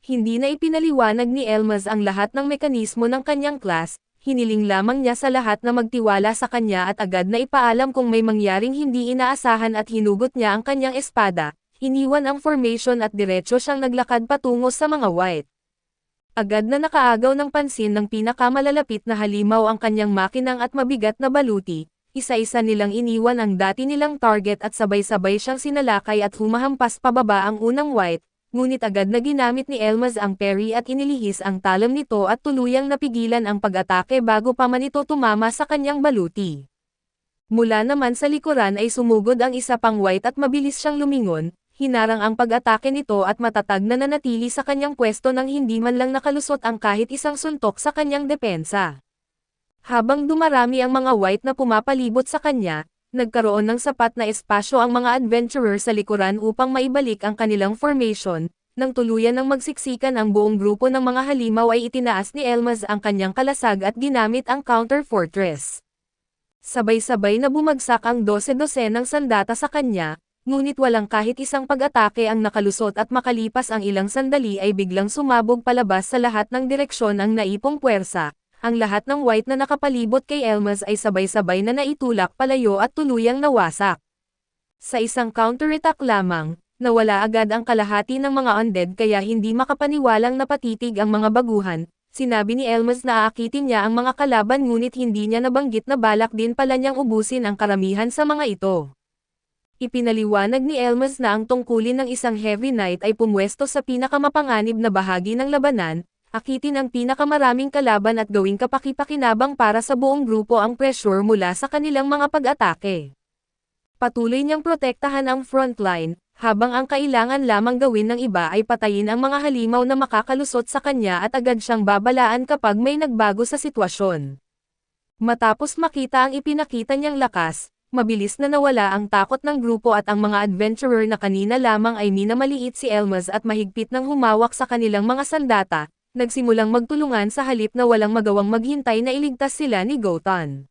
Hindi na ipinaliwanag ni Elmas ang lahat ng mekanismo ng kanyang class, hiniling lamang niya sa lahat na magtiwala sa kanya at agad na ipaalam kung may mangyaring hindi inaasahan at hinugot niya ang kanyang espada, iniwan ang formation at diretso siyang naglakad patungo sa mga white. Agad na nakaagaw ng pansin ng pinakamalalapit na halimaw ang kanyang makinang at mabigat na baluti, isa-isa nilang iniwan ang dati nilang target at sabay-sabay siyang sinalakay at humahampas pababa ang unang white. Ngunit agad na ginamit ni Elmas ang parry at inilihis ang talam nito at tuluyang napigilan ang pag-atake bago pa man ito tumama sa kanyang baluti. Mula naman sa likuran ay sumugod ang isa pang white at mabilis siyang lumingon, hinarang ang pag-atake nito at matatag na nanatili sa kanyang pwesto nang hindi man lang nakalusot ang kahit isang suntok sa kanyang depensa. Habang dumarami ang mga white na pumapalibot sa kanya, nagkaroon ng sapat na espasyo ang mga adventurer sa likuran upang maibalik ang kanilang formation. Nang tuluyan ng magsiksikan ang buong grupo ng mga halimaw ay itinaas ni Elmas ang kanyang kalasag at ginamit ang counter fortress. Sabay-sabay na bumagsak ang 12-12 ng sandata sa kanya, ngunit walang kahit isang pag-atake ang nakalusot at makalipas ang ilang sandali ay biglang sumabog palabas sa lahat ng direksyon ang naipong puwersa. Ang lahat ng white na nakapalibot kay Elmas ay sabay-sabay na naitulak palayo at tuluyang nawasak. Sa isang counterattack lamang, nawala agad ang kalahati ng mga undead kaya hindi makapaniwalang napatitig ang mga baguhan. Sinabi ni Elmas na aakitin niya ang mga kalaban ngunit hindi niya nabanggit na balak din pala niyang ubusin ang karamihan sa mga ito. Ipinaliwanag ni Elmas na ang tungkulin ng isang heavy knight ay pumwesto sa pinakamapanganib na bahagi ng labanan, akitin ang pinakamaraming kalaban at gawing kapaki-pakinabang para sa buong grupo ang pressure mula sa kanilang mga pag-atake. Patuloy niyang protektahan ang frontline, habang ang kailangan lamang gawin ng iba ay patayin ang mga halimaw na makakalusot sa kanya at agad siyang babalaan kapag may nagbago sa sitwasyon. Matapos makita ang ipinakita niyang lakas, mabilis na nawala ang takot ng grupo at ang mga adventurer na kanina lamang ay minamaliit si Elmas at mahigpit ng humawak sa kanilang mga sandata, nagsimulang magtulungan sa halip na walang magawang maghintay na iligtas sila ni Gotan.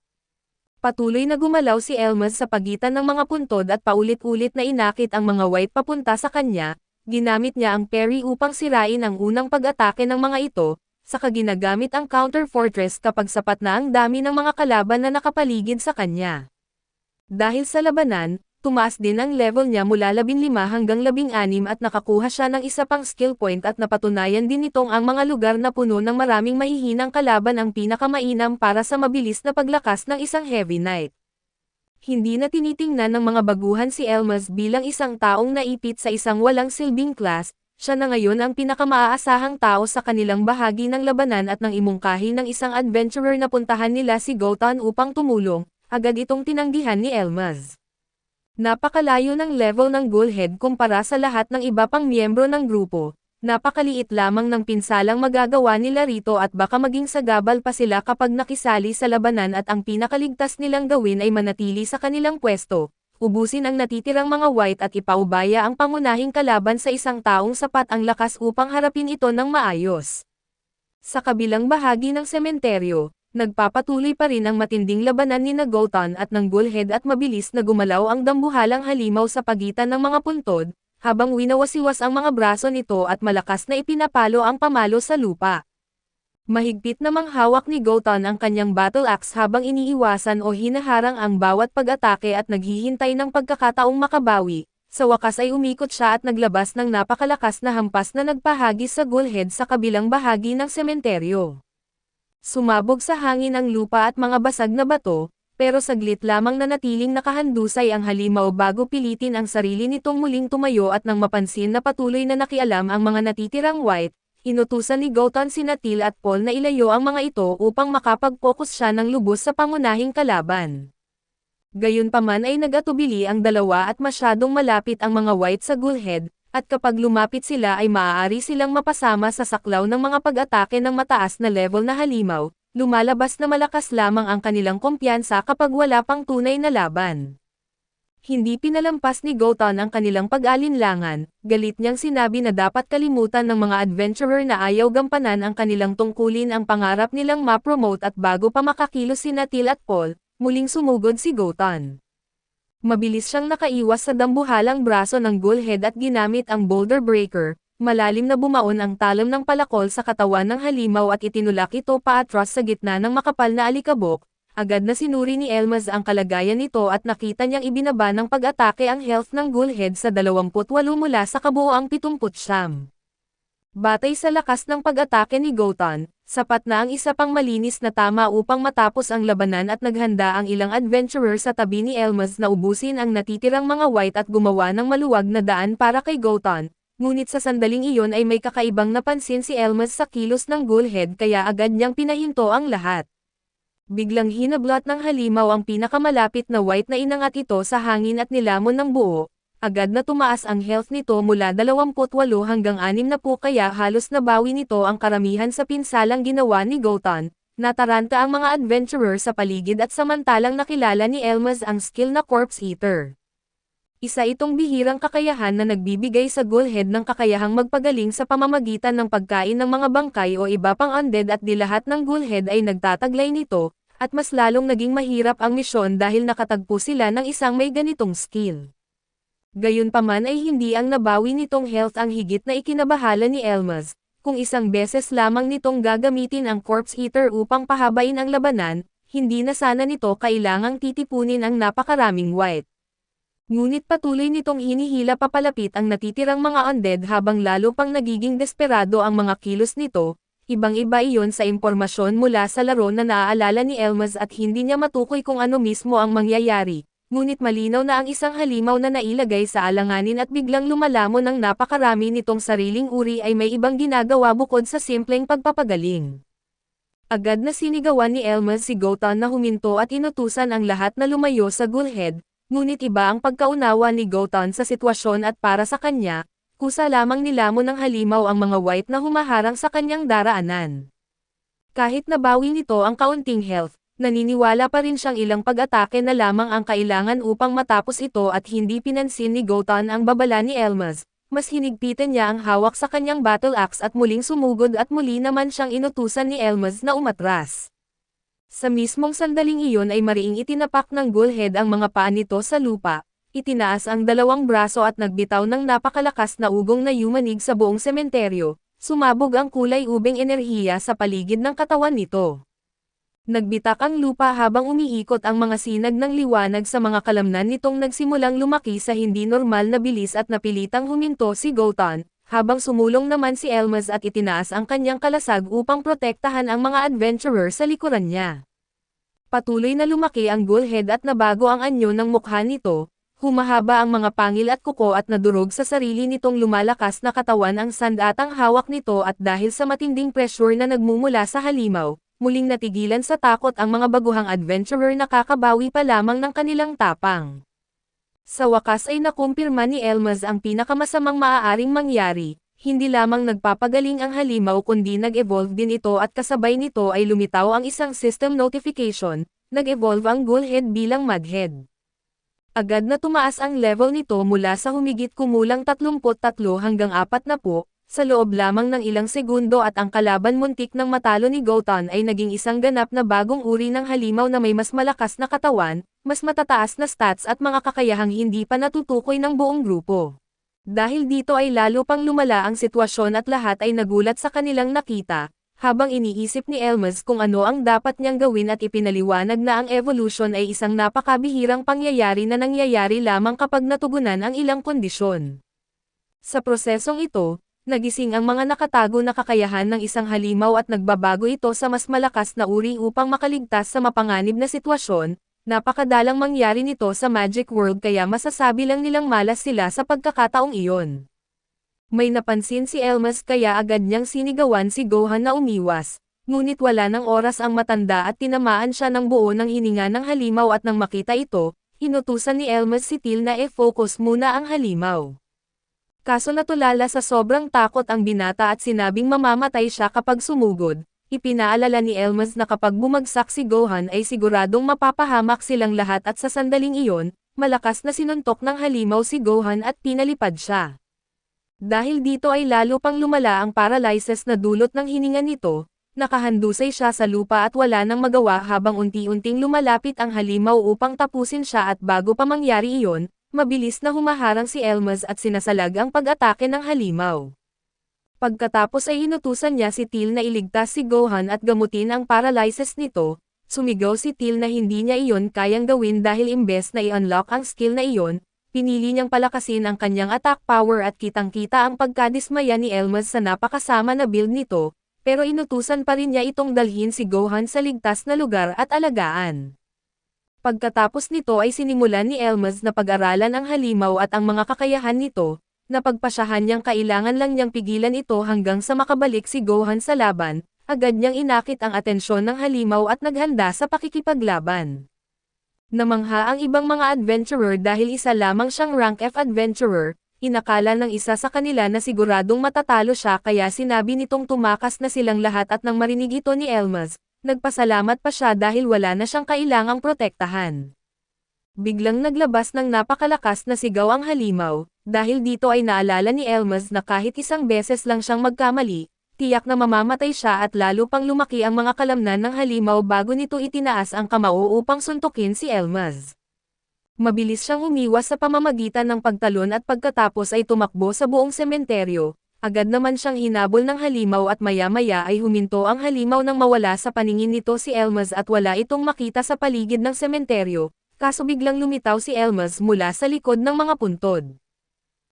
Patuloy na gumalaw si Elmas sa pagitan ng mga puntod at paulit-ulit na inakit ang mga white papunta sa kanya, ginamit niya ang parry upang sirain ang unang pag-atake ng mga ito, saka ginagamit ang counter fortress kapag sapat na ang dami ng mga kalaban na nakapaligid sa kanya. Dahil sa labanan, tumaas din ang level niya mula 15 hanggang 16 at nakakuha siya ng isa pang skill point at napatunayan din nitong ang mga lugar na puno ng maraming mahihinang kalaban ang pinakamainam para sa mabilis na paglakas ng isang heavy knight. Hindi na tinitingnan ng mga baguhan si Elmas bilang isang taong naipit sa isang walang silbing class, siya na ngayon ang pinakamaasahang tao sa kanilang bahagi ng labanan at nang imungkahi ng isang adventurer na puntahan nila si Gotan upang tumulong, agad itong tinanggihan ni Elmas. Napakalayo ng level ng Bullhead kumpara sa lahat ng iba pang miyembro ng grupo, napakaliit lamang ng pinsalang magagawa nila rito at baka maging sagabal pa sila kapag nakisali sa labanan at ang pinakaligtas nilang gawin ay manatili sa kanilang pwesto, ubusin ang natitirang mga white at ipaubaya ang pangunahing kalaban sa isang taong sapat ang lakas upang harapin ito ng maayos. Sa kabilang bahagi ng sementeryo, nagpapatuloy pa rin ang matinding labanan ni Gotan at ng Bullhead at mabilis na gumalaw ang dambuhalang halimaw sa pagitan ng mga puntod, habang winawasiwas ang mga braso nito at malakas na ipinapalo ang pamalo sa lupa. Mahigpit namang hawak ni Gotan ang kanyang battle axe habang iniiwasan o hinaharang ang bawat pag-atake at naghihintay ng pagkakataong makabawi. Sa wakas ay umikot siya at naglabas ng napakalakas na hampas na nagpahagis sa Bullhead sa kabilang bahagi ng sementeryo. Sumabog sa hangin ang lupa at mga basag na bato, pero saglit lamang nanatiling nakahandusay ang halimaw bago pilitin ang sarili nitong muling tumayo at nang mapansin na patuloy na nakialam ang mga natitirang white, inutusan ni Gothon sina Teal at Paul na ilayo ang mga ito upang makapag-focus siya ng lubos sa pangunahing kalaban. Gayunpaman ay nag-atubili ang dalawa at masyadong malapit ang mga white sa ghoulhead, at kapag lumapit sila ay maaari silang mapasama sa saklaw ng mga pag-atake ng mataas na level na halimaw, lumalabas na malakas lamang ang kanilang kumpiyansa kapag wala pang tunay na laban. Hindi pinalampas ni Gothon ang kanilang pag-alinlangan, galit niyang sinabi na dapat kalimutan ng mga adventurer na ayaw gampanan ang kanilang tungkulin ang pangarap nilang ma-promote at bago pa makakilos sina Teal at Paul, muling sumugod si Gothon. Mabilis siyang nakaiwas sa dambuhalang braso ng ghoulhead at ginamit ang boulder breaker, malalim na bumaon ang talam ng palakol sa katawan ng halimaw at itinulak ito paatras sa gitna ng makapal na alikabok. Agad na sinuri ni Elmas ang kalagayan nito at nakita niyang ibinaba ng pag-atake ang health ng ghoulhead sa 28 mula sa kabuoang 79. Batay sa lakas ng pag-atake ni Gothon, sapat na ang isa pang malinis na tama upang matapos ang labanan at naghanda ang ilang adventurer sa tabi ni Elmas na ubusin ang natitirang mga white at gumawa ng maluwag na daan para kay Gothon, ngunit sa sandaling iyon ay may kakaibang napansin si Elmas sa kilos ng ghoulhead kaya agad niyang pinahinto ang lahat. Biglang hinablot ng halimaw ang pinakamalapit na white na inangat ito sa hangin at nilamon ng buo. Agad na tumaas ang health nito mula 28 hanggang 60 kaya halos nabawi nito ang karamihan sa pinsalang ginawa ni Gothon. Nataranta ang mga adventurer sa paligid at samantalang nakilala ni Elmas ang skill na corpse eater. Isa itong bihirang kakayahan na nagbibigay sa ghoulhead ng kakayahang magpagaling sa pamamagitan ng pagkain ng mga bangkay o iba pang undead at di lahat ng ghoulhead ay nagtataglay nito, at mas lalong naging mahirap ang misyon dahil nakatagpo sila ng isang may ganitong skill. Gayunpaman ay hindi ang nabawi nitong health ang higit na ikinabahala ni Elmas, kung isang beses lamang nitong gagamitin ang corpse eater upang pahabain ang labanan, hindi na sana nito kailangang titipunin ang napakaraming white. Ngunit patuloy nitong hinihila papalapit ang natitirang mga undead habang lalo pang nagiging desperado ang mga kilos nito, ibang-iba iyon sa impormasyon mula sa laro na naaalala ni Elmas at hindi niya matukoy kung ano mismo ang mangyayari. Ngunit malinaw na ang isang halimaw na nailagay sa alanganin at biglang lumalamon ng napakarami nitong sariling uri ay may ibang ginagawa bukod sa simpleng pagpapagaling. Agad na sinigawan ni Elmas si Gothon na huminto at inutusan ang lahat na lumayo sa ghoulhead, ngunit iba ang pagkaunawa ni Gothon sa sitwasyon at para sa kanya, kusa lamang nilamon ng halimaw ang mga white na humaharang sa kanyang daraanan. Kahit nabawi nito ang kaunting health, naniniwala pa rin siyang ilang pag-atake na lamang ang kailangan upang matapos ito at hindi pinansin ni Gothon ang babala ni Elmas, mas hinigpitan niya ang hawak sa kanyang battle axe at muling sumugod at muli naman siyang inutusan ni Elmas na umatras. Sa mismong sandaling iyon ay mariing itinapak ng ghoulhead ang mga paa nito sa lupa, itinaas ang dalawang braso at nagbitaw ng napakalakas na ugong na yumanig sa buong sementeryo, sumabog ang kulay ubeng enerhiya sa paligid ng katawan nito. Nagbitak ang lupa habang umiikot ang mga sinag ng liwanag sa mga kalamnan nitong nagsimulang lumaki sa hindi normal na bilis at napilitang huminto si Gothon, habang sumulong naman si Elmas at itinaas ang kanyang kalasag upang protektahan ang mga adventurer sa likuran niya. Patuloy na lumaki ang ghoulhead at nabago ang anyo ng mukha nito, humahaba ang mga pangil at kuko at nadurog sa sarili nitong lumalakas na katawan ang sandatang hawak nito at dahil sa matinding pressure na nagmumula sa halimaw, muling natigilan sa takot ang mga baguhang adventurer na kakabawi pa lamang ng kanilang tapang. Sa wakas ay nakumpirma ni Elmas ang pinakamasamang maaaring mangyari, hindi lamang nagpapagaling ang halimaw kundi nag-evolve din ito at kasabay nito ay lumitaw ang isang system notification, nag-evolve ang ghoulhead bilang mudhead. Agad na tumaas ang level nito mula sa humigit kumulang 33 hanggang 40, sa loob lamang ng ilang segundo at ang kalaban muntik ng matalo ni Gothon ay naging isang ganap na bagong uri ng halimaw na may mas malakas na katawan, mas matataas na stats at mga kakayahang hindi pa natutukoy ng buong grupo. Dahil dito ay lalo pang lumala ang sitwasyon at lahat ay nagulat sa kanilang nakita, habang iniisip ni Elmas kung ano ang dapat niyang gawin at ipinaliwanag na ang evolution ay isang napakabihirang pangyayari na nangyayari lamang kapag natugunan ang ilang kondisyon. Sa prosesong ito, nagising ang mga nakatago na kakayahan ng isang halimaw at nagbabago ito sa mas malakas na uri upang makaligtas sa mapanganib na sitwasyon. Napakadalang mangyari nito sa Magic World kaya masasabi lang nilang malas sila sa pagkakataong iyon. May napansin si Elmas kaya agad niyang sinigawan si Gohan na umiwas, ngunit wala ng oras ang matanda at tinamaan siya ng buo ng hininga ng halimaw at nang makita ito, inutusan ni Elmas si Till na e-focus muna ang halimaw. Kaso natulala sa sobrang takot ang binata at sinabing mamamatay siya kapag sumugod. Ipinaalala ni Elmas na kapag bumagsak si Gohan ay siguradong mapapahamak silang lahat at sa sandaling iyon, malakas na sinuntok ng halimaw si Gohan at pinalipad siya. Dahil dito ay lalo pang lumala ang paralysis na dulot ng hininga nito, nakahandusay siya sa lupa at wala nang magawa habang unti-unting lumalapit ang halimaw upang tapusin siya at bago pa mangyari iyon, mabilis na humaharang si Elmas at sinasalag ang pag-atake ng halimaw. Pagkatapos ay inutusan niya si Till na iligtas si Gohan at gamutin ang paralysis nito, sumigaw si Till na hindi niya iyon kayang gawin dahil imbes na i-unlock ang skill na iyon, pinili niyang palakasin ang kanyang attack power at kitang-kita ang pagkadismaya ni Elmas sa napakasama na build nito, pero inutusan pa rin niya itong dalhin si Gohan sa ligtas na lugar at alagaan. Pagkatapos nito ay sinimulan ni Elmas na pag-aralan ang halimaw at ang mga kakayahan nito, napagpasyahan niyang kailangan lang niyang pigilan ito hanggang sa makabalik si Gohan sa laban, agad niyang inakit ang atensyon ng halimaw at naghanda sa pakikipaglaban. Namangha ang ibang mga adventurer dahil isa lamang siyang rank F adventurer, inakala ng isa sa kanila na siguradong matatalo siya kaya sinabi nitong tumakas na silang lahat at nang marinig ito ni Elmas, nagpasalamat pa siya dahil wala na siyang kailangang protektahan. Biglang naglabas ng napakalakas na sigaw ang halimaw, dahil dito ay naalala ni Elmas na kahit isang beses lang siyang magkamali, tiyak na mamamatay siya at lalo pang lumaki ang mga kalamnan ng halimaw bago nito itinaas ang kamao upang suntukin si Elmas. Mabilis siyang umiwas sa pamamagitan ng pagtalon at pagkatapos ay tumakbo sa buong sementeryo, agad naman siyang hinabol ng halimaw at maya-maya ay huminto ang halimaw nang mawala sa paningin nito si Elmas at wala itong makita sa paligid ng sementeryo, kaso biglang lumitaw si Elmas mula sa likod ng mga puntod.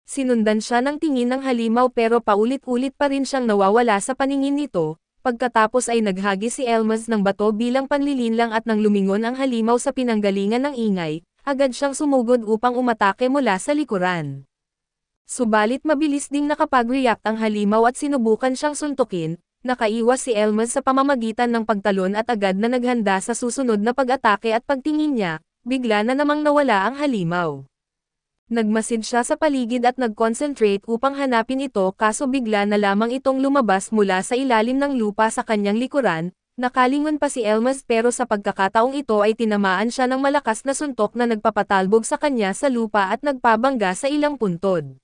Sinundan siya ng tingin ng halimaw pero paulit-ulit pa rin siyang nawawala sa paningin nito, pagkatapos ay naghagi si Elmas ng bato bilang panlilinlang at nang lumingon ang halimaw sa pinanggalingan ng ingay, agad siyang sumugod upang umatake mula sa likuran. Subalit mabilis ding nakapag-react ang halimaw at sinubukan siyang suntukin, nakaiwas si Elmas sa pamamagitan ng pagtalon at agad na naghanda sa susunod na pag-atake at pagtingin niya, bigla na namang nawala ang halimaw. Nagmasid siya sa paligid at nag-concentrate upang hanapin ito kaso bigla na lamang itong lumabas mula sa ilalim ng lupa sa kanyang likuran, nakalingon pa si Elmas pero sa pagkakataong ito ay tinamaan siya ng malakas na suntok na nagpapatalbog sa kanya sa lupa at nagpabangga sa ilang puntod.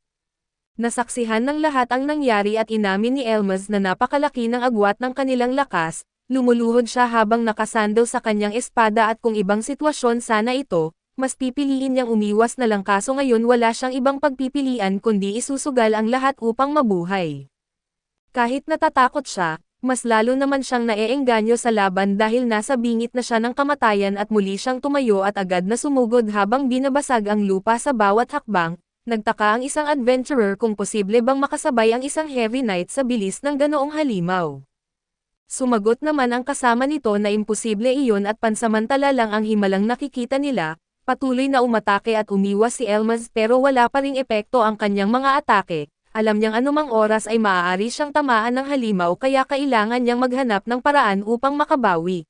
Nasaksihan ng lahat ang nangyari at inamin ni Elmas na napakalaki ng agwat ng kanilang lakas, lumuluhod siya habang nakasandal sa kanyang espada at kung ibang sitwasyon sana ito, mas pipiliin niyang umiwas na lang kaso ngayon wala siyang ibang pagpipilian kundi isusugal ang lahat upang mabuhay. Kahit natatakot siya, mas lalo naman siyang naeengganyo sa laban dahil nasa bingit na siya ng kamatayan at muli siyang tumayo at agad na sumugod habang binabasag ang lupa sa bawat hakbang. Nagtaka ang isang adventurer kung posible bang makasabay ang isang heavy knight sa bilis ng ganoong halimaw. Sumagot naman ang kasama nito na imposible iyon at pansamantala lang ang himalang nakikita nila. Patuloy na umatake at umiwas si Elmas pero wala pa ring epekto ang kanyang mga atake, alam niyang anumang oras ay maaari siyang tamaan ng halimaw kaya kailangan niyang maghanap ng paraan upang makabawi.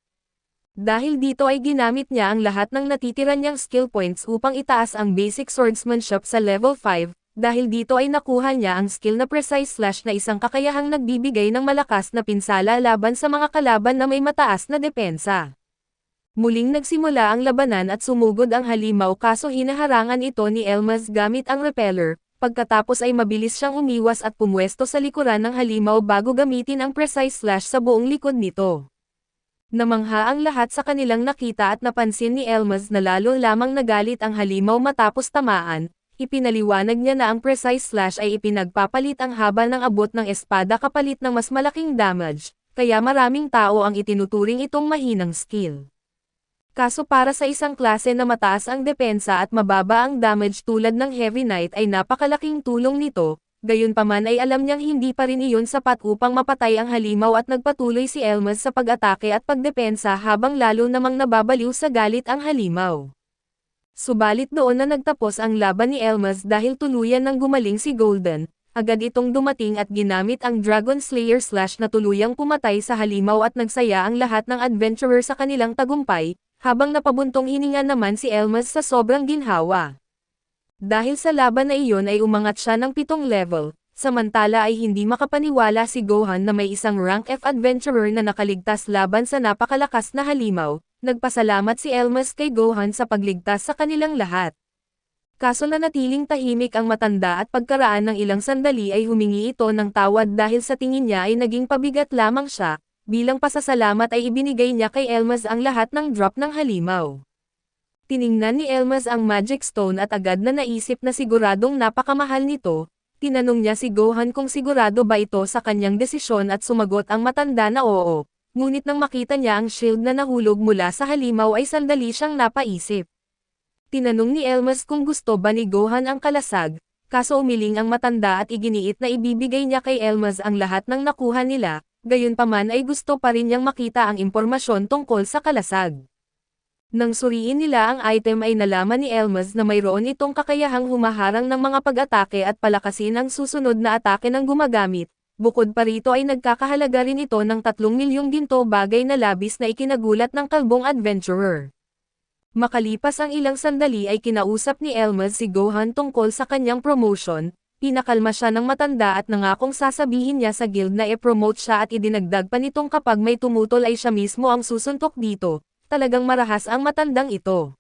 Dahil dito ay ginamit niya ang lahat ng natitira niyang skill points upang itaas ang basic swordsmanship sa level 5, dahil dito ay nakuha niya ang skill na precise slash na isang kakayahang nagbibigay ng malakas na pinsala laban sa mga kalaban na may mataas na depensa. Muling nagsimula ang labanan at sumugod ang halimaw kaso hinaharangan ito ni Elmas gamit ang repeller, pagkatapos ay mabilis siyang umiwas at pumwesto sa likuran ng halimaw bago gamitin ang precise slash sa buong likod nito. Namangha ang lahat sa kanilang nakita at napansin ni Elmas na lalo lamang nagalit ang halimaw matapos tamaan, ipinaliwanag niya na ang precise slash ay ipinagpapalit ang haba ng abot ng espada kapalit ng mas malaking damage, kaya maraming tao ang itinuturing itong mahinang skill. Kaso para sa isang klase na mataas ang depensa at mababa ang damage tulad ng Heavy Knight ay napakalaking tulong nito, Gayunpaman ay alam niyang hindi pa rin iyon sapat upang mapatay ang halimaw at nagpatuloy si Elmas sa pag-atake at pagdepensa habang lalo namang nababaliw sa galit ang halimaw. Subalit doon na nagtapos ang laban ni Elmas dahil tuluyan nang gumaling si Golden, agad itong dumating at ginamit ang Dragon Slayer Slash na tuluyang pumatay sa halimaw at nagsaya ang lahat ng adventurer sa kanilang tagumpay, habang napabuntong hininga naman si Elmas sa sobrang ginhawa. Dahil sa laban na iyon ay umangat siya ng 7 level, samantala ay hindi makapaniwala si Gohan na may isang rank F adventurer na nakaligtas laban sa napakalakas na halimaw. Nagpasalamat si Elmas kay Gohan sa pagligtas sa kanilang lahat. Kaso nanatiling tahimik ang matanda at pagkaraan ng ilang sandali ay humingi ito ng tawad dahil sa tingin niya ay naging pabigat lamang siya, bilang pasasalamat ay ibinigay niya kay Elmas ang lahat ng drop ng halimaw. Tiningnan ni Elmas ang Magic Stone at agad na naisip na siguradong napakamahal nito. Tinanong niya si Gohan kung sigurado ba ito sa kanyang desisyon at sumagot ang matanda na oo. Ngunit nang makita niya ang shield na nahulog mula sa halimaw ay sandali siyang napaisip. Tinanong ni Elmas kung gusto ba ni Gohan ang kalasag, kaso umiling ang matanda at iginiit na ibibigay niya kay Elmas ang lahat ng nakuha nila, gayunpaman ay gusto pa rin niyang makita ang impormasyon tungkol sa kalasag. Nang suriin nila ang item ay nalaman ni Elmas na mayroon itong kakayahang humaharang ng mga pag-atake at palakasin ang susunod na atake ng gumagamit. Bukod pa rito ay nagkakahalaga rin ito ng 3 milyong ginto, bagay na labis na ikinagulat ng kalbong adventurer. Makalipas ang ilang sandali ay kinausap ni Elmas si Gohan tungkol sa kanyang promotion, pinakalma siya ng matanda at nangakong sasabihin niya sa guild na i-promote siya at idinagdag pa nitong kapag may tumutol ay siya mismo ang susuntok dito. Talagang marahas ang matandang ito.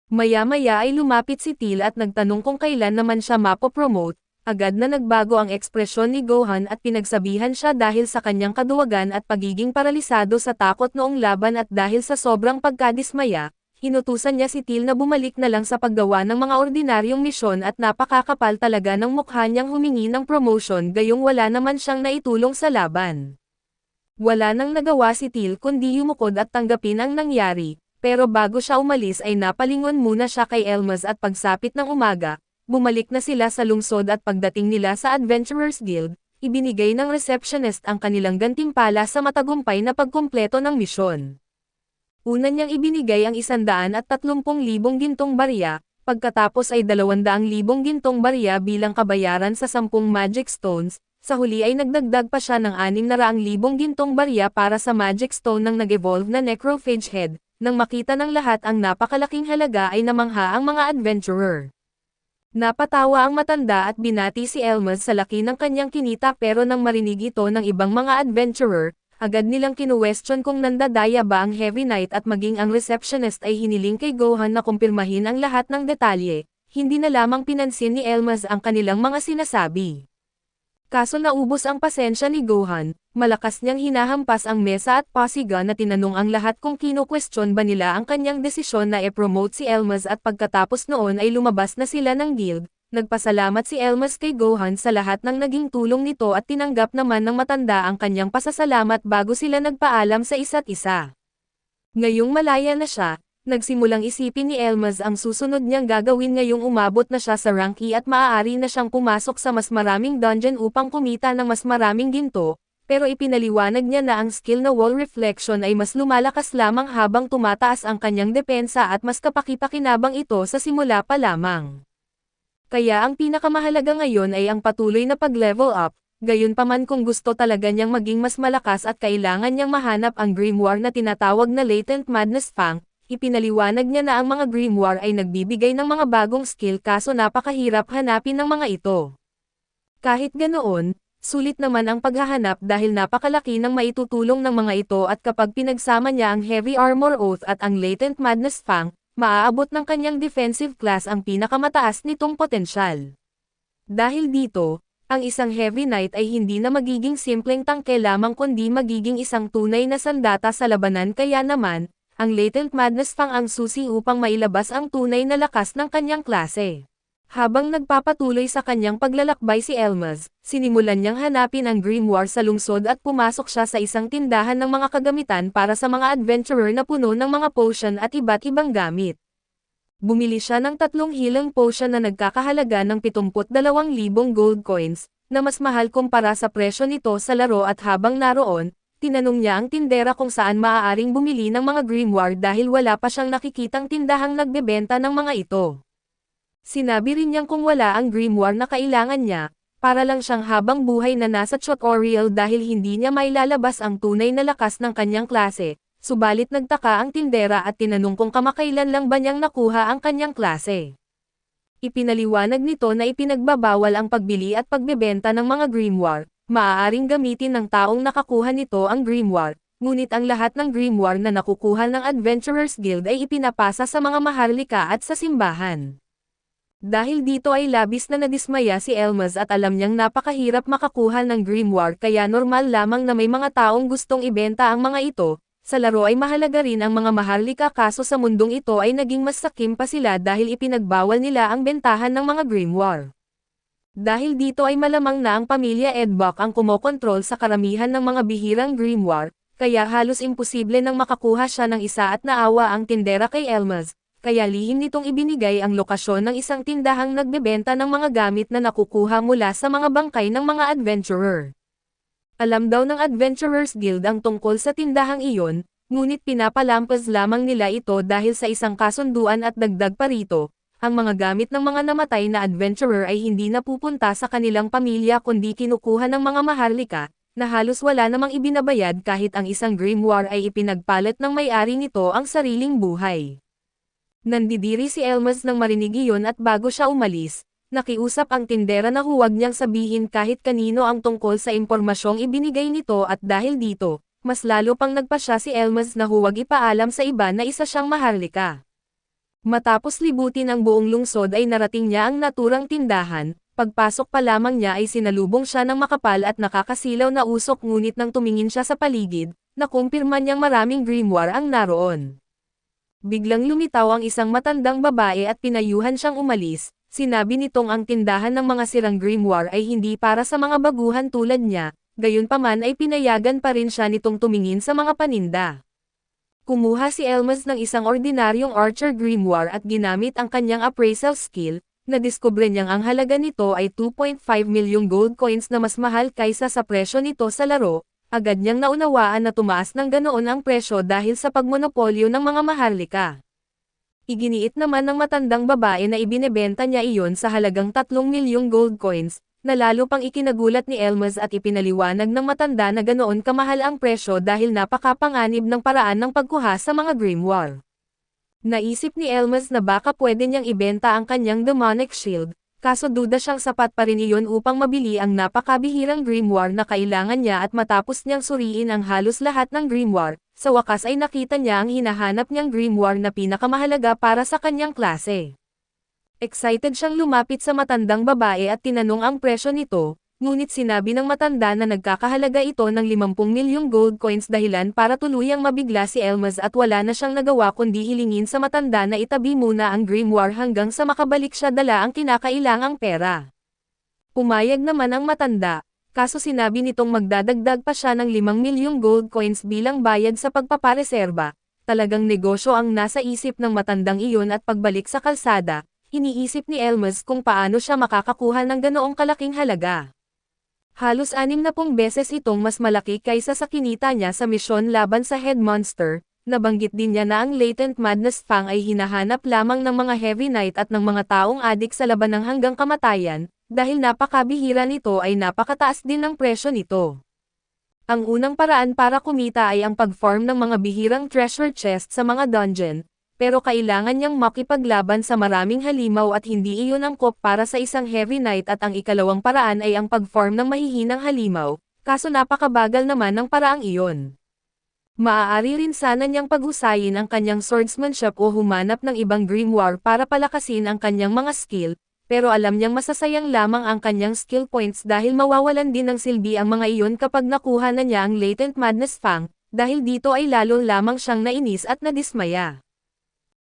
Maya-maya ay lumapit si Till at nagtanong kung kailan naman siya mapopromote. Agad na nagbago ang ekspresyon ni Gohan at pinagsabihan siya dahil sa kanyang kaduwagan at pagiging paralisado sa takot noong laban at dahil sa sobrang pagkadismaya, hinutusan niya si Till na bumalik na lang sa paggawa ng mga ordinaryong misyon at napakakapal talaga ng mukha niyang humingi ng promotion gayong wala naman siyang naitulong sa laban. Wala nang nagawa si Till kundi yumukod at tanggapin ang nangyari, pero bago siya umalis ay napalingon muna siya kay Elmas at pagsapit ng umaga, bumalik na sila sa lungsod at pagdating nila sa Adventurers Guild, ibinigay ng receptionist ang kanilang gantimpala sa matagumpay na pagkumpleto ng misyon. Una niyang ibinigay ang 130,000 gintong barya, pagkatapos ay 200,000 gintong barya bilang kabayaran sa 10 Magic Stones. Sa huli ay nagdagdag pa siya ng 600,000 gintong barya para sa Magic Stone ng nag-evolve na Necrophage Head. Nang makita ng lahat ang napakalaking halaga ay namangha ang mga adventurer. Napatawa ang matanda at binati si Elmas sa laki ng kanyang kinita, pero nang marinig ito ng ibang mga adventurer, agad nilang kinuwestiyon kung nandadaya ba ang Heavy Knight at maging ang receptionist ay hiniling kay Gohan na kumpirmahin ang lahat ng detalye. Hindi na lamang pinansin ni Elmas ang kanilang mga sinasabi. Kaso naubos ang pasensya ni Gohan, malakas niyang hinahampas ang mesa at pasiga na tinanong ang lahat kung kino-question ba nila ang kanyang desisyon na i-promote si Elmas at pagkatapos noon ay lumabas na sila ng guild. Nagpasalamat si Elmas kay Gohan sa lahat ng naging tulong nito at tinanggap naman ng matanda ang kanyang pasasalamat bago sila nagpaalam sa isa't isa. Ngayong malaya na siya, nagsimulang isipin ni Elmas ang susunod niyang gagawin ngayong umabot na siya sa rank E at maaari na siyang pumasok sa mas maraming dungeon upang kumita ng mas maraming ginto, pero ipinaliwanag niya na ang skill na wall reflection ay mas lumalakas lamang habang tumataas ang kanyang depensa at mas kapaki-pakinabang ito sa simula pa lamang. Kaya ang pinakamahalaga ngayon ay ang patuloy na pag-level up, gayunpaman kung gusto talaga niyang maging mas malakas at kailangan niyang mahanap ang grimoire na tinatawag na Latent Madness Fang. Ipinaliwanag niya na ang mga grimoire ay nagbibigay ng mga bagong skill kaso napakahirap hanapin ng mga ito. Kahit ganoon, sulit naman ang paghahanap dahil napakalaki ng maitutulong ng mga ito at kapag pinagsama niya ang Heavy Armor Oath at ang Latent Madness Fang, maaabot ng kanyang defensive class ang pinakamataas nitong potensyal. Dahil dito, ang isang Heavy Knight ay hindi na magiging simpleng tangke lamang kundi magiging isang tunay na sandata sa labanan, kaya naman, ang Latent Madness Fang ang susi upang mailabas ang tunay na lakas ng kanyang klase. Habang nagpapatuloy sa kanyang paglalakbay si Elmas, sinimulan niyang hanapin ang grimoire sa lungsod at pumasok siya sa isang tindahan ng mga kagamitan para sa mga adventurer na puno ng mga potion at iba't ibang gamit. Bumili siya ng 3 healing potion na nagkakahalaga ng 72,000 gold coins, na mas mahal kumpara sa presyo nito sa laro at habang naroon, tinanong niya ang tindera kung saan maaaring bumili ng mga grimoire dahil wala pa siyang nakikitang tindahang nagbebenta ng mga ito. Sinabi rin niyang kung wala ang grimoire na kailangan niya, para lang siyang habang buhay na nasa tutorial dahil hindi niya mailalabas ang tunay na lakas ng kanyang klase, subalit nagtaka ang tindera at tinanong kung kamakailan lang ba niyang nakuha ang kanyang klase. Ipinaliwanag nito na ipinagbabawal ang pagbili at pagbebenta ng mga grimoire, maaaring gamitin ng taong nakakuha nito ang grimoire, ngunit ang lahat ng grimoire na nakukuha ng Adventurers Guild ay ipinapasa sa mga maharlika at sa simbahan. Dahil dito ay labis na nadismaya si Elmas at alam niyang napakahirap makakuha ng grimoire kaya normal lamang na may mga taong gustong ibenta ang mga ito. Sa laro ay mahalaga rin ang mga maharlika kaso sa mundong ito ay naging mas sakim pa sila dahil ipinagbawal nila ang bentahan ng mga grimoire. Dahil dito ay malamang na ang pamilya Edbach ang kumokontrol sa karamihan ng mga bihirang grimoire, kaya halos imposible nang makakuha siya ng isa at naawa ang tindera kay Elmas. Kaya lihim nitong ibinigay ang lokasyon ng isang tindahang nagbebenta ng mga gamit na nakukuha mula sa mga bangkay ng mga adventurer. Alam daw ng Adventurers Guild ang tungkol sa tindahang iyon, ngunit pinapalampas lamang nila ito dahil sa isang kasunduan at dagdag pa rito, ang mga gamit ng mga namatay na adventurer ay hindi napupunta sa kanilang pamilya kundi kinukuha ng mga maharlika, na halos wala namang ibinabayad kahit ang isang grimoire ay ipinagpalit ng may-ari nito ang sariling buhay. Nandidiri si Elmas nang marinig iyon at bago siya umalis, nakiusap ang tindera na huwag niyang sabihin kahit kanino ang tungkol sa impormasyong ibinigay nito at dahil dito, mas lalo pang nagpasya si Elmas na huwag ipaalam sa iba na isa siyang maharlika. Matapos libutin ang buong lungsod ay narating niya ang naturang tindahan, pagpasok pa lamang niya ay sinalubong siya ng makapal at nakakasilaw na usok ngunit nang tumingin siya sa paligid, nakumpirma niyang maraming grimoire ang naroon. Biglang lumitaw ang isang matandang babae at pinayuhan siyang umalis, sinabi nitong ang tindahan ng mga sirang grimoire ay hindi para sa mga baguhan tulad niya, gayunpaman ay pinayagan pa rin siya nitong tumingin sa mga paninda. Kumuha si Elmas ng isang ordinaryong archer grimoire at ginamit ang kanyang appraisal skill, nadiskubre niyang ang halaga nito ay 2.5 milyong gold coins na mas mahal kaysa sa presyo nito sa laro. Agad niyang naunawaan na tumaas ng ganoon ang presyo dahil sa pagmonopolyo ng mga maharlika. Iginiit naman ng matandang babae na ibinebenta niya iyon sa halagang 3 milyong gold coins, na lalo pang ikinagulat ni Elmas at ipinaliwanag ng matanda na ganoon kamahal ang presyo dahil napakapanganib ng paraan ng pagkuha sa mga grimoire. Naisip ni Elmas na baka pwede niyang ibenta ang kanyang demonic shield, kaso duda siyang sapat pa rin iyon upang mabili ang napakabihirang grimoire na kailangan niya at matapos niyang suriin ang halos lahat ng grimoire, sa wakas ay nakita niya ang hinahanap niyang grimoire na pinakamahalaga para sa kanyang klase. Excited siyang lumapit sa matandang babae at tinanong ang presyo nito, ngunit sinabi ng matanda na nagkakahalaga ito ng 50 milyong gold coins dahilan para tuluyang mabigla si Elmas at wala na siyang nagawa kundi hilingin sa matanda na itabi muna ang grimoire hanggang sa makabalik siya dala ang kinakailangang pera. Pumayag naman ang matanda, kaso sinabi nitong magdadagdag pa siya ng 5 milyong gold coins bilang bayad sa pagpapareserba. Talagang negosyo ang nasa isip ng matandang iyon at pagbalik sa kalsada, iniisip ni Elmas kung paano siya makakakuha ng ganoong kalaking halaga. Halos 60 beses itong mas malaki kaysa sa kinita niya sa misyon laban sa Head Monster. Nabanggit din niya na ang Latent Madness Fang ay hinahanap lamang ng mga Heavy Knight at ng mga taong adik sa labanang hanggang kamatayan, dahil napakabihira nito ay napakataas din ng presyo nito. Ang unang paraan para kumita ay ang pag-farm ng mga bihirang treasure chest sa mga dungeon, pero kailangan niyang makipaglaban sa maraming halimaw at hindi iyon angkop para sa isang Heavy Knight at ang ikalawang paraan ay ang pag-farm ng mahihinang halimaw, kaso napakabagal naman ng paraang iyon. Maaari rin sana niyang paghusayin ang kanyang swordsmanship o humanap ng ibang grimoire para palakasin ang kanyang mga skill, pero alam niyang masasayang lamang ang kanyang skill points dahil mawawalan din ng silbi ang mga iyon kapag nakuha na niya ang Latent Madness Fang, dahil dito ay lalo lamang siyang nainis at nadismaya.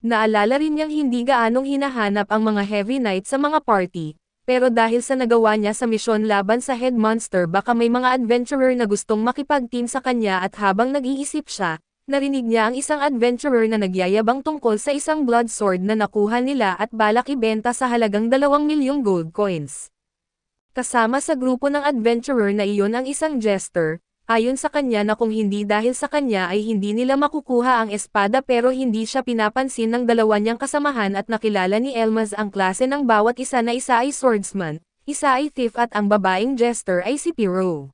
Naalala rin niyang hindi gaanong hinahanap ang mga Heavy Knight sa mga party, pero dahil sa nagawa niya sa misyon laban sa Head Monster baka may mga adventurer na gustong makipag-team sa kanya at habang nag-iisip siya, narinig niya ang isang adventurer na nagyayabang tungkol sa isang blood sword na nakuha nila at balak ibenta sa halagang 2 milyong gold coins. Kasama sa grupo ng adventurer na iyon ang isang jester, ayon sa kanya na kung hindi dahil sa kanya ay hindi nila makukuha ang espada pero hindi siya pinapansin ng dalawa niyang kasamahan at nakilala ni Elmas ang klase ng bawat isa na isa ay swordsman, isa ay thief at ang babaeng jester ay si Pyro.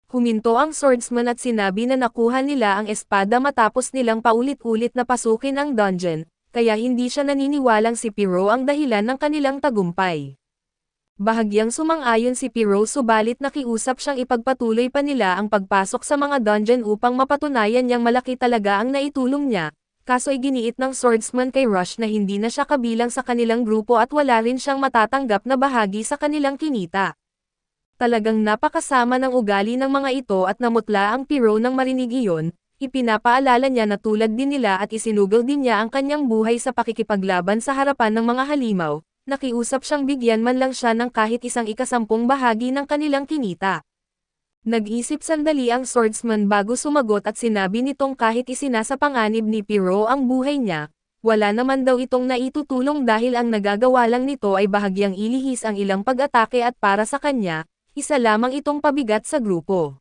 Huminto ang swordsman at sinabi na nakuha nila ang espada matapos nilang paulit-ulit na pasukin ang dungeon, kaya hindi siya naniniwalang si Pyro ang dahilan ng kanilang tagumpay. Bahagyang sumang-ayon si Pyro subalit nakiusap siyang ipagpatuloy pa nila ang pagpasok sa mga dungeon upang mapatunayan niyang malaki talaga ang naitulong niya, kaso iginiit ng swordsman kay Rush na hindi na siya kabilang sa kanilang grupo at wala rin siyang matatanggap na bahagi sa kanilang kinita. Talagang napakasama ng ugali ng mga ito at namutla ang Pyro nang marinig iyon, ipinapaalala niya na tulad din nila at isinugol din niya ang kanyang buhay sa pakikipaglaban sa harapan ng mga halimaw, nakiusap siyang bigyan man lang siya ng kahit 1/10 bahagi ng kanilang kinita. Nag-isip sandali ang swordsman bago sumagot at sinabi nitong kahit isinasapanganib ni Pyro ang buhay niya, wala naman daw itong naitutulong dahil ang nagagawa lang nito ay bahagyang ilihis ang ilang pag-atake at para sa kanya, isa lamang itong pabigat sa grupo.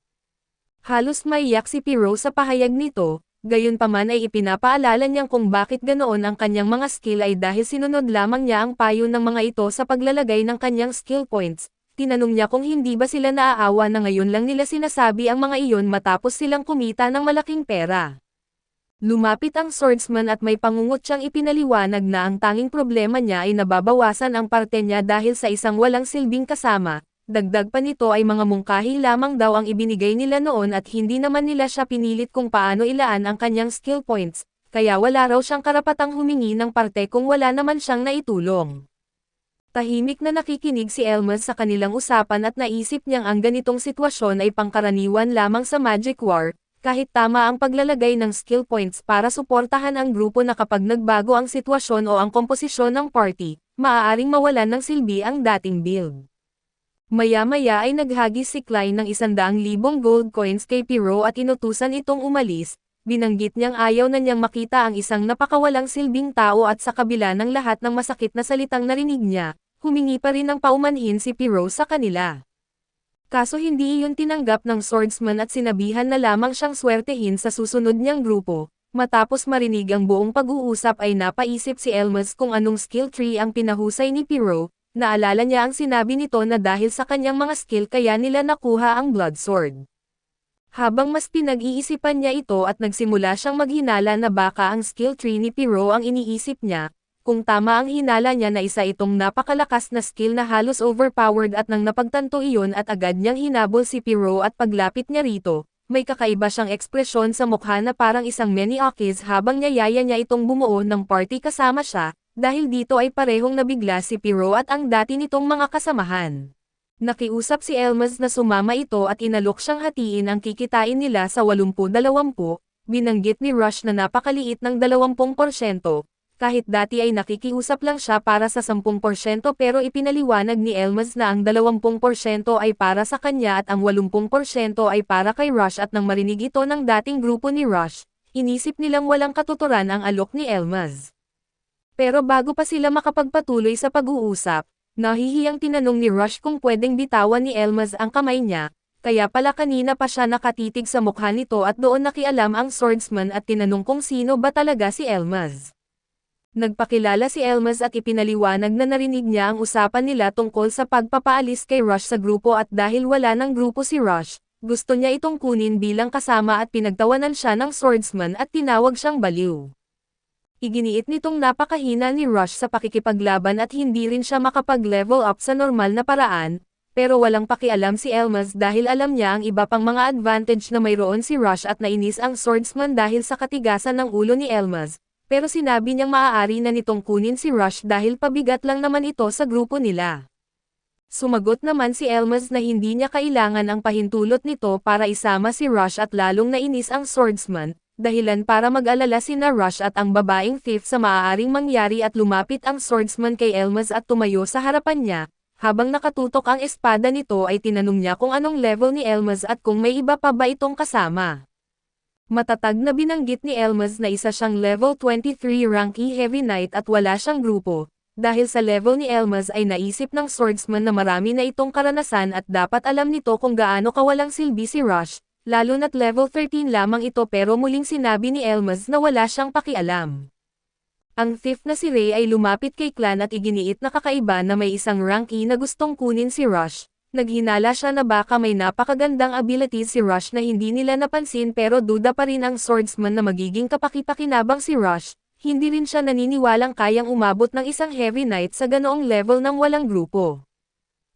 Halos maiyak si Pyro sa pahayag nito, gayunpaman ay ipinapaalala niyang kung bakit ganoon ang kanyang mga skill ay dahil sinunod lamang niya ang payo ng mga ito sa paglalagay ng kanyang skill points. Tinanong niya kung hindi ba sila naaawa na ngayon lang nila sinasabi ang mga iyon matapos silang kumita ng malaking pera. Lumapit ang swordsman at may pangungot siyang ipinaliwanag na ang tanging problema niya ay nababawasan ang parte niya dahil sa isang walang silbing kasama. Dagdag pa nito ay mga mungkahi lamang daw ang ibinigay nila noon at hindi naman nila siya pinilit kung paano ilaan ang kanyang skill points, kaya wala raw siyang karapatang humingi ng parte kung wala naman siyang naitulong. Tahimik na nakikinig si Elmas sa kanilang usapan at naisip niyang ang ganitong sitwasyon ay pangkaraniwan lamang sa Magic War, kahit tama ang paglalagay ng skill points para suportahan ang grupo na kapag nagbago ang sitwasyon o ang komposisyon ng party, maaaring mawalan ng silbi ang dating build. Maya-maya ay naghagis si Klein ng 100,000 gold coins kay Pyro at inutusan itong umalis, binanggit niyang ayaw na niyang makita ang isang napakawalang silbing tao at sa kabila ng lahat ng masakit na salitang narinig niya, humingi pa rin ng paumanhin si Pyro sa kanila. Kaso hindi iyon tinanggap ng swordsman at sinabihan na lamang siyang swertehin sa susunod niyang grupo. Matapos marinig ang buong pag-uusap ay napaisip si Elmas kung anong skill tree ang pinahusay ni Pyro. Naalala niya ang sinabi nito na dahil sa kanyang mga skill kaya nila nakuha ang blood sword. Habang mas pinag-iisipan niya ito at nagsimula siyang maghinala na baka ang skill tree ni Pyro ang iniisip niya, kung tama ang hinala niya na isa itong napakalakas na skill na halos overpowered at nang napagtanto iyon at agad niyang hinabol si Pyro at paglapit niya rito, may kakaiba siyang ekspresyon sa mukha na parang isang Meniakis habang niyaya niya itong bumuo ng party kasama siya. Dahil dito ay parehong nabigla si Pyro at ang dati nitong mga kasamahan. Nakiusap si Elmas na sumama ito at inalok siyang hatiin ang kikitain nila sa 80-20, binanggit ni Rush na napakaliit ng 20%, kahit dati ay nakikiusap lang siya para sa 10% pero ipinaliwanag ni Elmas na ang 20% ay para sa kanya at ang 80% ay para kay Rush at nang marinig ito ng dating grupo ni Rush, inisip nilang walang katuturan ang alok ni Elmas. Pero bago pa sila makapagpatuloy sa pag-uusap, nahihiyang tinanong ni Rush kung pwedeng bitawan ni Elmas ang kamay niya, kaya pala kanina pa siya nakatitig sa mukha nito at doon nakialam ang swordsman at tinanong kung sino ba talaga si Elmas. Nagpakilala si Elmas at ipinaliwanag na narinig niya ang usapan nila tungkol sa pagpapaalis kay Rush sa grupo at dahil wala ng grupo si Rush, gusto niya itong kunin bilang kasama at pinagtawanan siya ng swordsman at tinawag siyang baliw. Iginiit nitong napakahina ni Rush sa pakikipaglaban at hindi rin siya makapag-level up sa normal na paraan, pero walang pakialam si Elmas dahil alam niya ang iba pang mga advantage na mayroon si Rush at nainis ang swordsman dahil sa katigasan ng ulo ni Elmas, pero sinabi niyang maaari na nitong kunin si Rush dahil pabigat lang naman ito sa grupo nila. Sumagot naman si Elmas na hindi niya kailangan ang pahintulot nito para isama si Rush at lalong nainis ang swordsman, dahilan para mag-alala sina Rush at ang babaeng thief sa maaaring mangyari at lumapit ang swordsman kay Elmas at tumayo sa harapan niya, habang nakatutok ang espada nito ay tinanong niya kung anong level ni Elmas at kung may iba pa ba itong kasama. Matatag na binanggit ni Elmas na isa siyang level 23 rank E Heavy Knight at wala siyang grupo. Dahil sa level ni Elmas ay naisip ng swordsman na marami na itong karanasan at dapat alam nito kung gaano kawalang silbi si Rush, lalo na't level 13 lamang ito pero muling sinabi ni Elmas na wala siyang pakialam. Ang thief na si Ray ay lumapit kay Clan at iginiit na kakaiba na may isang rank E na gustong kunin si Rush. Naghinala siya na baka may napakagandang abilities si Rush na hindi nila napansin pero duda pa rin ang swordsman na magiging kapaki-pakinabang si Rush. Hindi rin siya naniniwalang kayang umabot ng isang Heavy Knight sa ganoong level ng walang grupo.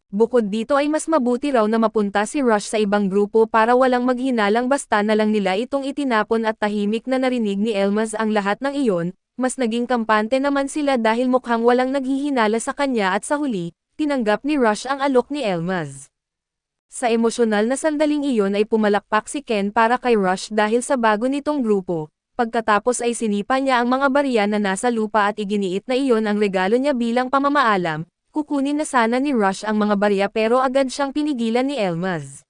Bukod dito ay mas mabuti raw na mapunta si Rush sa ibang grupo para walang maghinalang basta na lang nila itong itinapon at tahimik na narinig ni Elmas ang lahat ng iyon. Mas naging kampante naman sila dahil mukhang walang naghihinala sa kanya at sa huli, tinanggap ni Rush ang alok ni Elmas. Sa emosyonal na sandaling iyon ay pumalakpak si Ken para kay Rush dahil sa bago nitong grupo. Pagkatapos ay sinipa niya ang mga barya na nasa lupa at iginiit na iyon ang regalo niya bilang pamamaalam. Kukunin na sana ni Rush ang mga barya pero agad siyang pinigilan ni Elmas.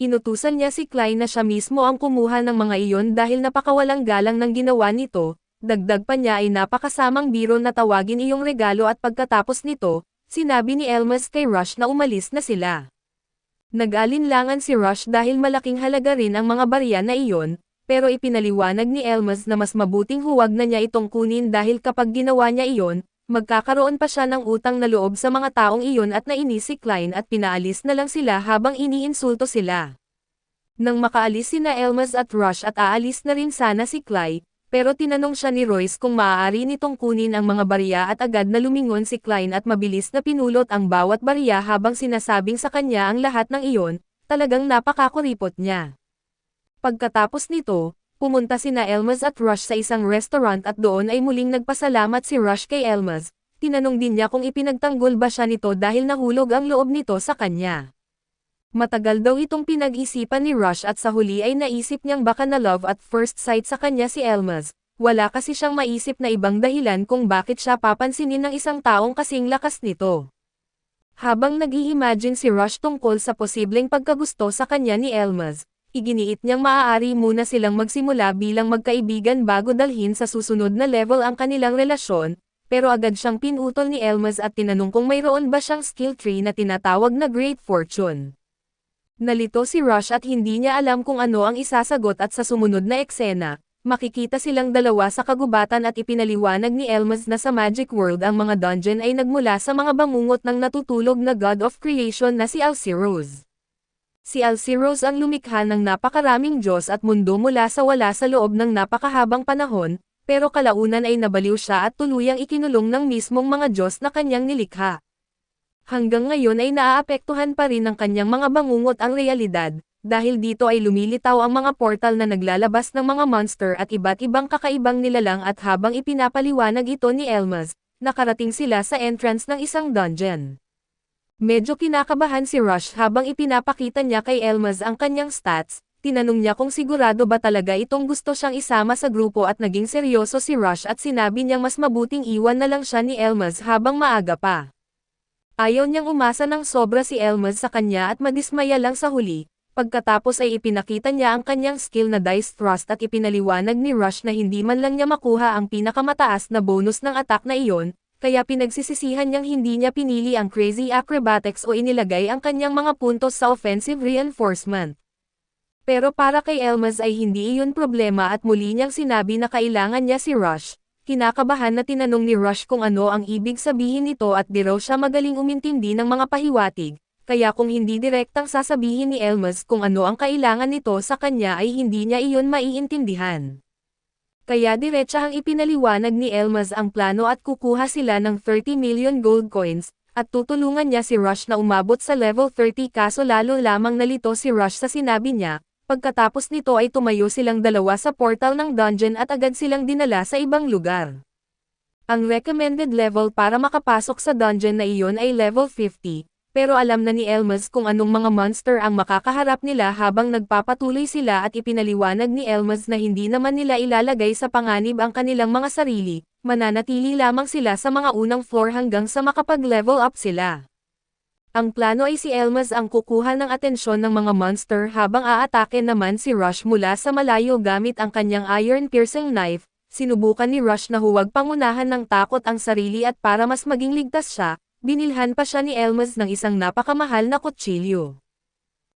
Inutusan niya si Klein na siya mismo ang kumuha ng mga iyon dahil napakawalang galang ng ginawa nito. Dagdag pa niya ay napakasamang biro na tawagin iyong regalo at pagkatapos nito, sinabi ni Elmas kay Rush na umalis na sila. Nag-alinlangan si Rush dahil malaking halaga rin ang mga barya na iyon, pero ipinaliwanag ni Elmas na mas mabuting huwag na niya itong kunin dahil kapag ginawa niya iyon, magkakaroon pa siya ng utang na loob sa mga taong iyon at nainis si Klein at pinaalis na lang sila habang iniinsulto sila. Nang makaalis sina Elmas at Rush at aalis na rin sana si Klein, pero tinanong siya ni Royce kung maaari nitong kunin ang mga barya at agad na lumingon si Klein at mabilis na pinulot ang bawat barya habang sinasabing sa kanya ang lahat ng iyon, talagang napakakuripot niya. Pagkatapos nito, pumunta sina Elmas at Rush sa isang restaurant at doon ay muling nagpasalamat si Rush kay Elmas, tinanong din niya kung ipinagtanggol ba siya nito dahil nahulog ang loob nito sa kanya. Matagal daw itong pinag-isipan ni Rush at sa huli ay naisip niyang baka na love at first sight sa kanya si Elmas. Wala kasi siyang maisip na ibang dahilan kung bakit siya papansinin ng isang taong kasing lakas nito. Habang nag-i-imagine si Rush tungkol sa posibleng pagkagusto sa kanya ni Elmas, iginiit niyang maaari muna silang magsimula bilang magkaibigan bago dalhin sa susunod na level ang kanilang relasyon, pero agad siyang pinutol ni Elmas at tinanong kung mayroon ba siyang skill tree na tinatawag na Great Fortune. Nalito si Rush at hindi niya alam kung ano ang isasagot at sa sumunod na eksena, makikita silang dalawa sa kagubatan at ipinaliwanag ni Elmas na sa Magic World ang mga dungeon ay nagmula sa mga bangungot ng natutulog na God of Creation na si Alcirous. Si Alcirous ang lumikha ng napakaraming Diyos at mundo mula sa wala sa loob ng napakahabang panahon, pero kalaunan ay nabaliw siya at tuluyang ikinulong ng mismong mga Diyos na kanyang nilikha. Hanggang ngayon ay naaapektuhan pa rin ng kanyang mga bangungot ang realidad, dahil dito ay lumilitaw ang mga portal na naglalabas ng mga monster at iba't ibang kakaibang nilalang at habang ipinapaliwanag ito ni Elmas, nakarating sila sa entrance ng isang dungeon. Medyo kinakabahan si Rush habang ipinapakita niya kay Elmas ang kanyang stats, tinanong niya kung sigurado ba talaga itong gusto siyang isama sa grupo at naging seryoso si Rush at sinabi niyang mas mabuting iwan na lang siya ni Elmas habang maaga pa. Ayaw niyang umasa ng sobra si Elmas sa kanya at madismaya lang sa huli, pagkatapos ay ipinakita niya ang kanyang skill na Dice Thrust at ipinaliwanag ni Rush na hindi man lang niya makuha ang pinakamataas na bonus ng attack na iyon, kaya pinagsisisihan niyang hindi niya pinili ang Crazy Acrobatics o inilagay ang kanyang mga puntos sa Offensive Reinforcement. Pero para kay Elmas ay hindi iyon problema at muli niyang sinabi na kailangan niya si Rush. Kinakabahan na tinanong ni Rush kung ano ang ibig sabihin nito at di raw siya magaling umintindi ng mga pahiwatig, kaya kung hindi direktang sasabihin ni Elmas kung ano ang kailangan nito sa kanya ay hindi niya iyon maiintindihan. Kaya diretsahang ipinaliwanag ni Elmas ang plano at kukuha sila ng 30 million gold coins, at tutulungan niya si Rush na umabot sa level 30 kaso lalo lamang nalito si Rush sa sinabi niya. Pagkatapos nito ay tumayo silang dalawa sa portal ng dungeon at agad silang dinala sa ibang lugar. Ang recommended level para makapasok sa dungeon na iyon ay level 50, pero alam na ni Elmas kung anong mga monster ang makakaharap nila habang nagpapatuloy sila at ipinaliwanag ni Elmas na hindi naman nila ilalagay sa panganib ang kanilang mga sarili, mananatili lamang sila sa mga unang floor hanggang sa makapag-level up sila. Ang plano ay si Elmas ang kukuha ng atensyon ng mga monster habang aatake naman si Rush mula sa malayo gamit ang kanyang iron-piercing knife. Sinubukan ni Rush na huwag pangunahan ng takot ang sarili at para mas maging ligtas siya, binilhan pa siya ni Elmas ng isang napakamahal na kutsilyo.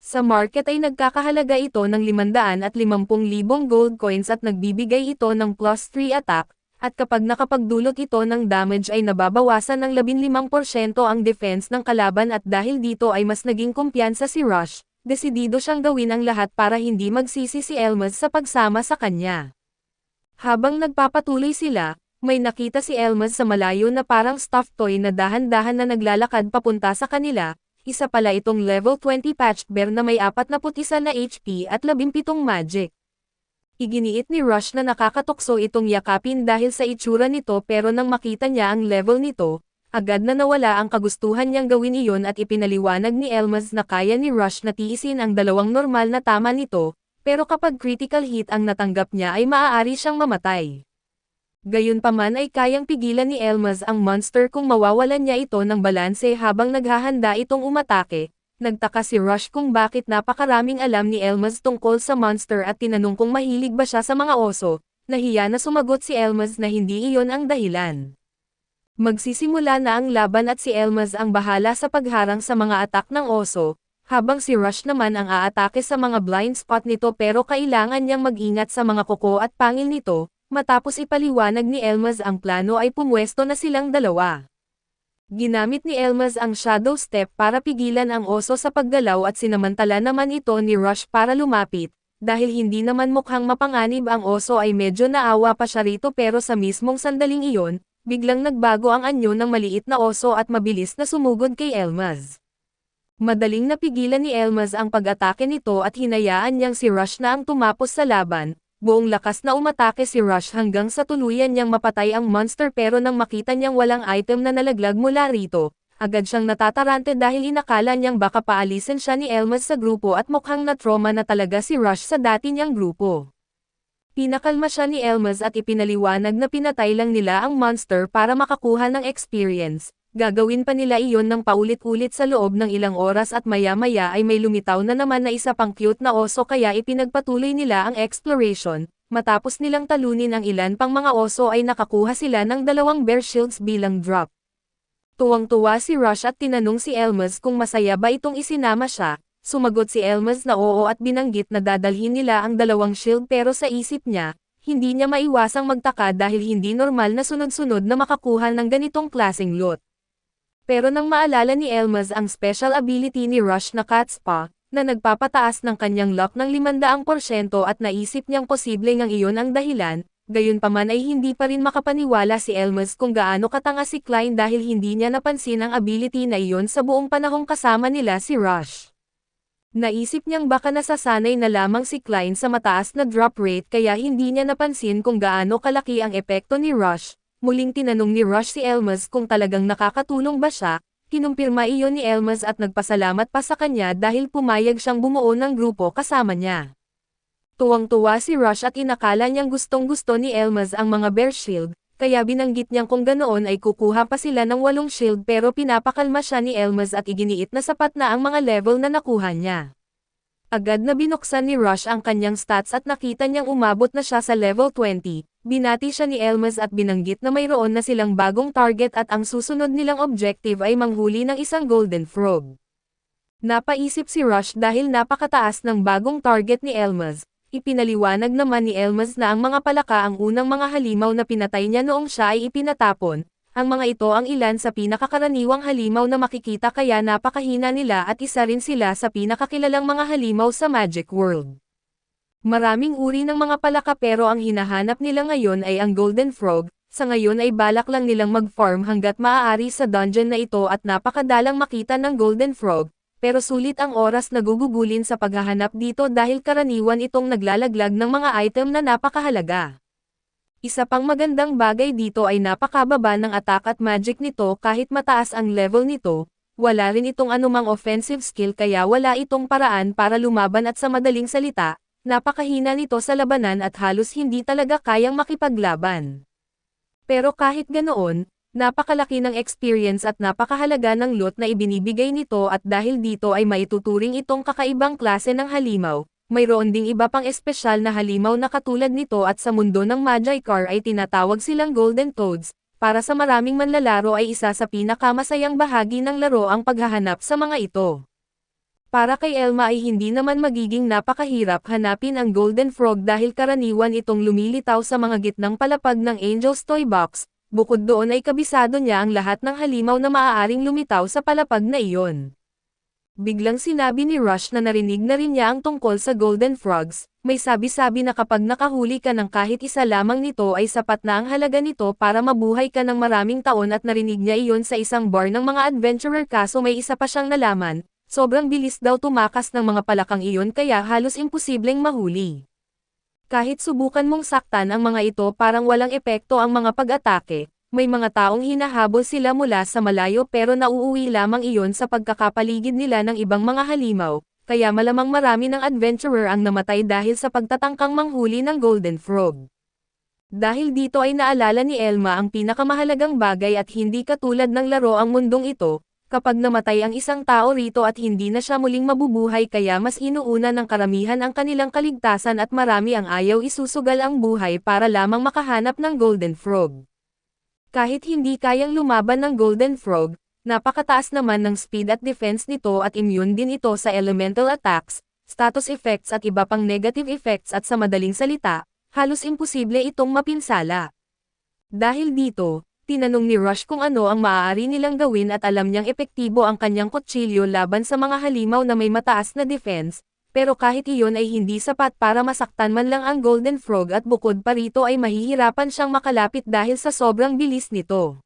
Sa market ay nagkakahalaga ito ng 550,000 gold coins at nagbibigay ito ng +3 attack, at kapag nakapagdulot ito ng damage ay nababawasan ng 15% ang defense ng kalaban at dahil dito ay mas naging kumpiyansa si Rush, desidido siyang gawin ang lahat para hindi magsisi si Elmas sa pagsama sa kanya. Habang nagpapatuloy sila, may nakita si Elmas sa malayo na parang stuffed toy na dahan-dahan na naglalakad papunta sa kanila. Isa pala itong level 20 patched bear na may 41 na HP at 17 magic. Iginiit ni Rush na nakakatukso itong yakapin dahil sa itsura nito pero nang makita niya ang level nito, agad na nawala ang kagustuhan niyang gawin iyon at ipinaliwanag ni Elmas na kaya ni Rush na tiisin ang dalawang normal na tama nito, pero kapag critical hit ang natanggap niya ay maaari siyang mamatay. Gayunpaman ay kayang pigilan ni Elmas ang monster kung mawawalan niya ito ng balanse habang naghahanda itong umatake. Nagtaka si Rush kung bakit napakaraming alam ni Elmas tungkol sa monster at tinanong kung mahilig ba siya sa mga oso. Nahiya na sumagot si Elmas na hindi iyon ang dahilan. Magsisimula na ang laban at si Elmas ang bahala sa pagharang sa mga atak ng oso, habang si Rush naman ang aatake sa mga blind spot nito pero kailangan niyang mag-ingat sa mga kuko at pangil nito. Matapos ipaliwanag ni Elmas ang plano ay pumwesto na silang dalawa. Ginamit ni Elmas ang Shadow Step para pigilan ang oso sa paggalaw at sinamantala naman ito ni Rush para lumapit. Dahil hindi naman mukhang mapanganib ang oso ay medyo naawa pa siya rito pero sa mismong sandaling iyon, biglang nagbago ang anyo ng maliit na oso at mabilis na sumugod kay Elmas. Madaling napigilan ni Elmas ang pag-atake nito at hinayaan niyang si Rush na ang tumapos sa laban. Buong lakas na umatake si Rush hanggang sa tuluyan niyang mapatay ang monster pero nang makita niyang walang item na nalaglag mula rito, agad siyang natatarante dahil inakala niyang baka paalisin siya ni Elmas sa grupo at mukhang na-trauma na talaga si Rush sa dati niyang grupo. Pinakalma siya ni Elmas at ipinaliwanag na pinatay lang nila ang monster para makakuha ng experience. Gagawin pa nila iyon ng paulit-ulit sa loob ng ilang oras at maya-maya ay may lumitaw na naman na isa pang cute na oso kaya ipinagpatuloy nila ang exploration. Matapos nilang talunin ang ilan pang mga oso ay nakakuha sila ng 2 bear shields bilang drop. Tuwang-tuwa si Rush at tinanong si Elmas kung masaya ba itong isinama siya. Sumagot si Elmas na oo at binanggit na dadalhin nila ang 2 shield pero sa isip niya, hindi niya maiwasang magtaka dahil hindi normal na sunod-sunod na makakuha ng ganitong klaseng loot. Pero nang maalala ni Elmas ang special ability ni Rush na Cat Spa, na nagpapataas ng kanyang luck ng 500% at naisip niyang posible ngang iyon ang dahilan, gayunpaman ay hindi pa rin makapaniwala si Elmas kung gaano katanga si Klein dahil hindi niya napansin ang ability na iyon sa buong panahong kasama nila si Rush. Naisip niyang baka nasasanay na lamang si Klein sa mataas na drop rate kaya hindi niya napansin kung gaano kalaki ang epekto ni Rush. Muling tinanong ni Rush si Elmas kung talagang nakakatulong ba siya, kinumpirma iyon ni Elmas at nagpasalamat pa sa kanya dahil pumayag siyang bumuo ng grupo kasama niya. Tuwang-tuwa si Rush at inakala niyang gustong-gusto ni Elmas ang mga bear shield, kaya binanggit niyang kung ganoon ay kukuha pa sila ng 8 shield pero pinapakalma siya ni Elmas at iginiit na sapat na ang mga level na nakuha niya. Agad na binuksan ni Rush ang kanyang stats at nakita niyang umabot na siya sa level 20. Binati siya ni Elmas at binanggit na mayroon na silang bagong target at ang susunod nilang objective ay manghuli ng isang golden frog. Napaisip si Rush dahil napakataas ng bagong target ni Elmas. Ipinaliwanag naman ni Elmas na ang mga palaka ang unang mga halimaw na pinatay niya noong siya ay ipinatapon. Ang mga ito ang ilan sa pinakakaraniwang halimaw na makikita kaya napakahina nila at isa rin sila sa pinakakilalang mga halimaw sa Magic World. Maraming uri ng mga palaka pero ang hinahanap nila ngayon ay ang Golden Frog. Sa ngayon ay balak lang nilang mag-farm hanggat maaari sa dungeon na ito at napakadalang makita ng Golden Frog, pero sulit ang oras na gugugulin sa paghahanap dito dahil karaniwan itong naglalaglag ng mga item na napakahalaga. Isa pang magandang bagay dito ay napakababa ng attack at magic nito kahit mataas ang level nito, wala rin itong anumang offensive skill kaya wala itong paraan para lumaban at sa madaling salita, napakahina nito sa labanan at halos hindi talaga kayang makipaglaban. Pero kahit ganoon, Napakalaki ng experience at napakahalaga ng loot na ibinibigay nito at dahil dito ay maituturing itong kakaibang klase ng halimaw. Mayroon ding iba pang espesyal na halimaw na katulad nito at sa mundo ng Magikarp ay tinatawag silang Golden Toads. Para sa maraming manlalaro ay isa sa pinakamasayang bahagi ng laro ang paghahanap sa mga ito. Para kay Elma ay hindi naman magiging napakahirap hanapin ang Golden Frog dahil karaniwan itong lumilitaw sa mga gitnang palapag ng Angel's Toy Box. Bukod doon ay kabisado niya ang lahat ng halimaw na maaaring lumitaw sa palapag na iyon. Biglang sinabi ni Rush na narinig na rin niya ang tungkol sa Golden Frogs. May sabi-sabi na kapag nakahuli ka ng kahit isa lamang nito ay sapat na ang halaga nito para mabuhay ka ng maraming taon at narinig niya iyon sa isang bar ng mga adventurer kaso may isa pa siyang nalaman, sobrang bilis daw tumakas ng mga palakang iyon kaya halos imposibleng mahuli. Kahit subukan mong saktan ang mga ito parang walang epekto ang mga pag-atake. May mga taong hinahabol sila mula sa malayo pero nauuwi lamang iyon sa pagkakapaligid nila ng ibang mga halimaw, kaya malamang marami ng adventurer ang namatay dahil sa pagtatangkang manghuli ng Golden Frog. Dahil dito ay naalala ni Elma ang pinakamahalagang bagay at hindi katulad ng laro ang mundong ito, kapag namatay ang isang tao rito at hindi na siya muling mabubuhay kaya mas inuuna ng karamihan ang kanilang kaligtasan at marami ang ayaw isusugal ang buhay para lamang makahanap ng Golden Frog. Kahit hindi kayang lumaban ng Golden Frog, napakataas naman ng speed at defense nito at immune din ito sa elemental attacks, status effects at iba pang negative effects at sa madaling salita, halos imposible itong mapinsala. Dahil dito, tinanong ni Rush kung ano ang maaari nilang gawin at alam niyang epektibo ang kanyang kutsilyo laban sa mga halimaw na may mataas na defense, pero kahit iyon ay hindi sapat para masaktan man lang ang Golden Frog at bukod pa rito ay mahihirapan siyang makalapit dahil sa sobrang bilis nito.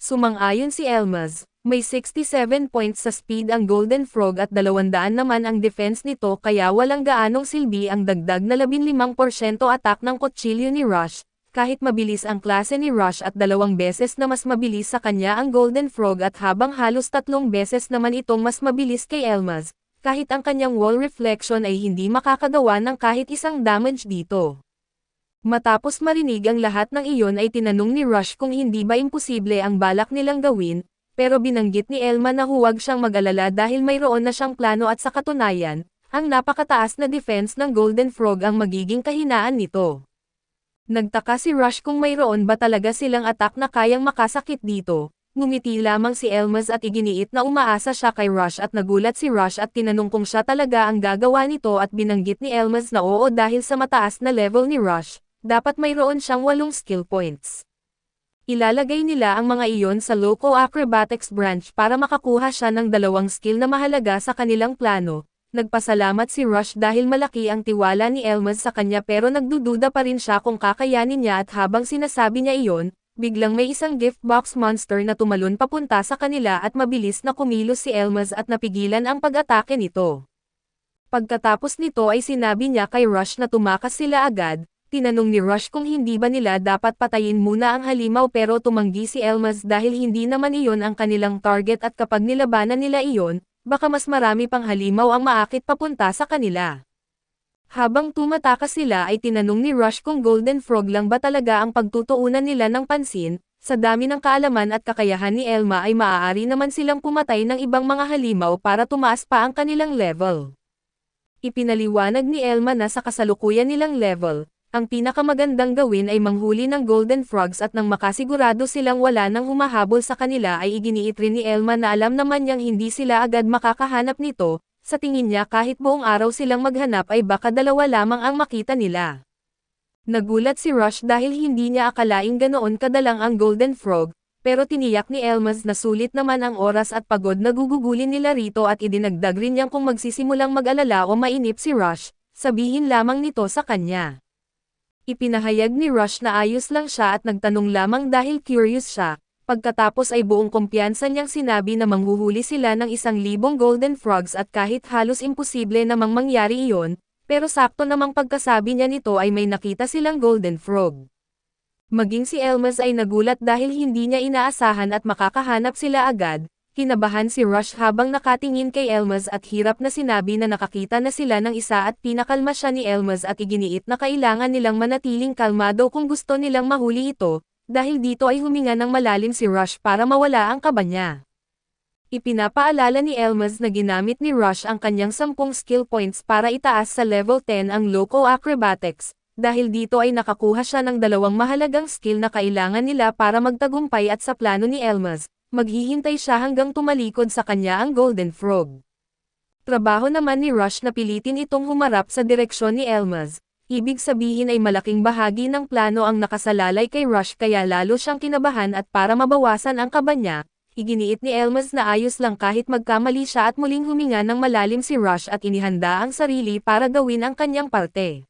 Sumang-ayon si Elmas, may 67 points sa speed ang Golden Frog at 200 naman ang defense nito kaya walang gaanong silbi ang dagdag na 15% attack ng kutsilyo ni Rush, kahit mabilis ang klase ni Rush at 2 beses na mas mabilis sa kanya ang Golden Frog at habang halos 3 beses naman itong mas mabilis kay Elmas. Kahit ang kanyang wall reflection ay hindi makakagawa ng kahit isang damage dito. Matapos marinig ang lahat ng iyon ay tinanong ni Rush kung hindi ba imposible ang balak nilang gawin, pero binanggit ni Elma na huwag siyang mag-alala dahil mayroon na siyang plano at sa katunayan, ang napakataas na defense ng Golden Frog ang magiging kahinaan nito. Nagtaka si Rush kung mayroon ba talaga silang attack na kayang makasakit dito. Ngumiti lamang si Elmas at iginiit na umaasa siya kay Rush at nagulat si Rush at tinanong kung siya talaga ang gagawa nito at binanggit ni Elmas na oo dahil sa mataas na level ni Rush, dapat mayroon siyang 8 skill points. Ilalagay nila ang mga iyon sa Loco Acrobatics branch para makakuha siya ng 2 skill na mahalaga sa kanilang plano. Nagpasalamat si Rush dahil malaki ang tiwala ni Elmas sa kanya pero nagdududa pa rin siya kung kakayanin niya at habang sinasabi niya iyon, biglang may isang gift box monster na tumalon papunta sa kanila at mabilis na kumilos si Elmas at napigilan ang pag-atake nito. Pagkatapos nito ay sinabi niya kay Rush na tumakas sila agad, tinanong ni Rush kung hindi ba nila dapat patayin muna ang halimaw pero tumanggi si Elmas dahil hindi naman iyon ang kanilang target at kapag nilabanan nila iyon, baka mas marami pang halimaw ang maakit papunta sa kanila. Habang tumatakas sila ay tinanong ni Rush kung Golden Frog lang ba talaga ang pagtutuunan nila ng pansin, sa dami ng kaalaman at kakayahan ni Elma ay maaari naman silang pumatay ng ibang mga halimaw para tumaas pa ang kanilang level. Ipinaliwanag ni Elma na sa kasalukuyan nilang level, ang pinakamagandang gawin ay manghuli ng Golden Frogs at nang makasigurado silang wala nang humahabol sa kanila ay iginiit rin ni Elma na alam naman niyang hindi sila agad makakahanap nito. Sa tingin niya kahit buong araw silang maghanap ay baka 2 lamang ang makita nila. Nagulat si Rush dahil hindi niya akalaing ganoon kadalang ang Golden Frog, pero tiniyak ni Elmas na sulit naman ang oras at pagod na gugugulin nila rito at idinagdag rin niyang kung magsisimulang mag-alala o mainip si Rush, sabihin lamang nito sa kanya. Ipinahayag ni Rush na ayos lang siya at nagtanong lamang dahil curious siya. Pagkatapos ay buong kumpiyansa niyang sinabi na manghuhuli sila ng 1,000 Golden Frogs at kahit halos imposible namang mangyari iyon, pero sakto namang pagkasabi niya nito ay may nakita silang Golden Frog. Maging si Elmas ay nagulat dahil hindi niya inaasahan at makakahanap sila agad, kinabahan si Rush habang nakatingin kay Elmas at hirap na sinabi na nakakita na sila ng isa at pinakalma siya ni Elmas at iginiit na kailangan nilang manatiling kalmado kung gusto nilang mahuli ito. dahil dito ay huminga ng malalim si Rush para mawala ang kaba niya. Ipinapaalala ni Elmas na ginamit ni Rush ang kanyang 10 skill points para itaas sa level 10 ang Loco Acrobatics, dahil dito ay nakakuha siya ng 2 mahalagang skill na kailangan nila para magtagumpay at sa plano ni Elmas, maghihintay siya hanggang tumalikod sa kanya ang Golden Frog. Trabaho naman ni Rush na pilitin itong humarap sa direksyon ni Elmas, ibig sabihin ay malaking bahagi ng plano ang nakasalalay kay Rush kaya lalo siyang kinabahan at para mabawasan ang kaba niya, iginiit ni Elmas na ayos lang kahit magkamali siya at muling huminga ng malalim si Rush at inihanda ang sarili para gawin ang kanyang parte.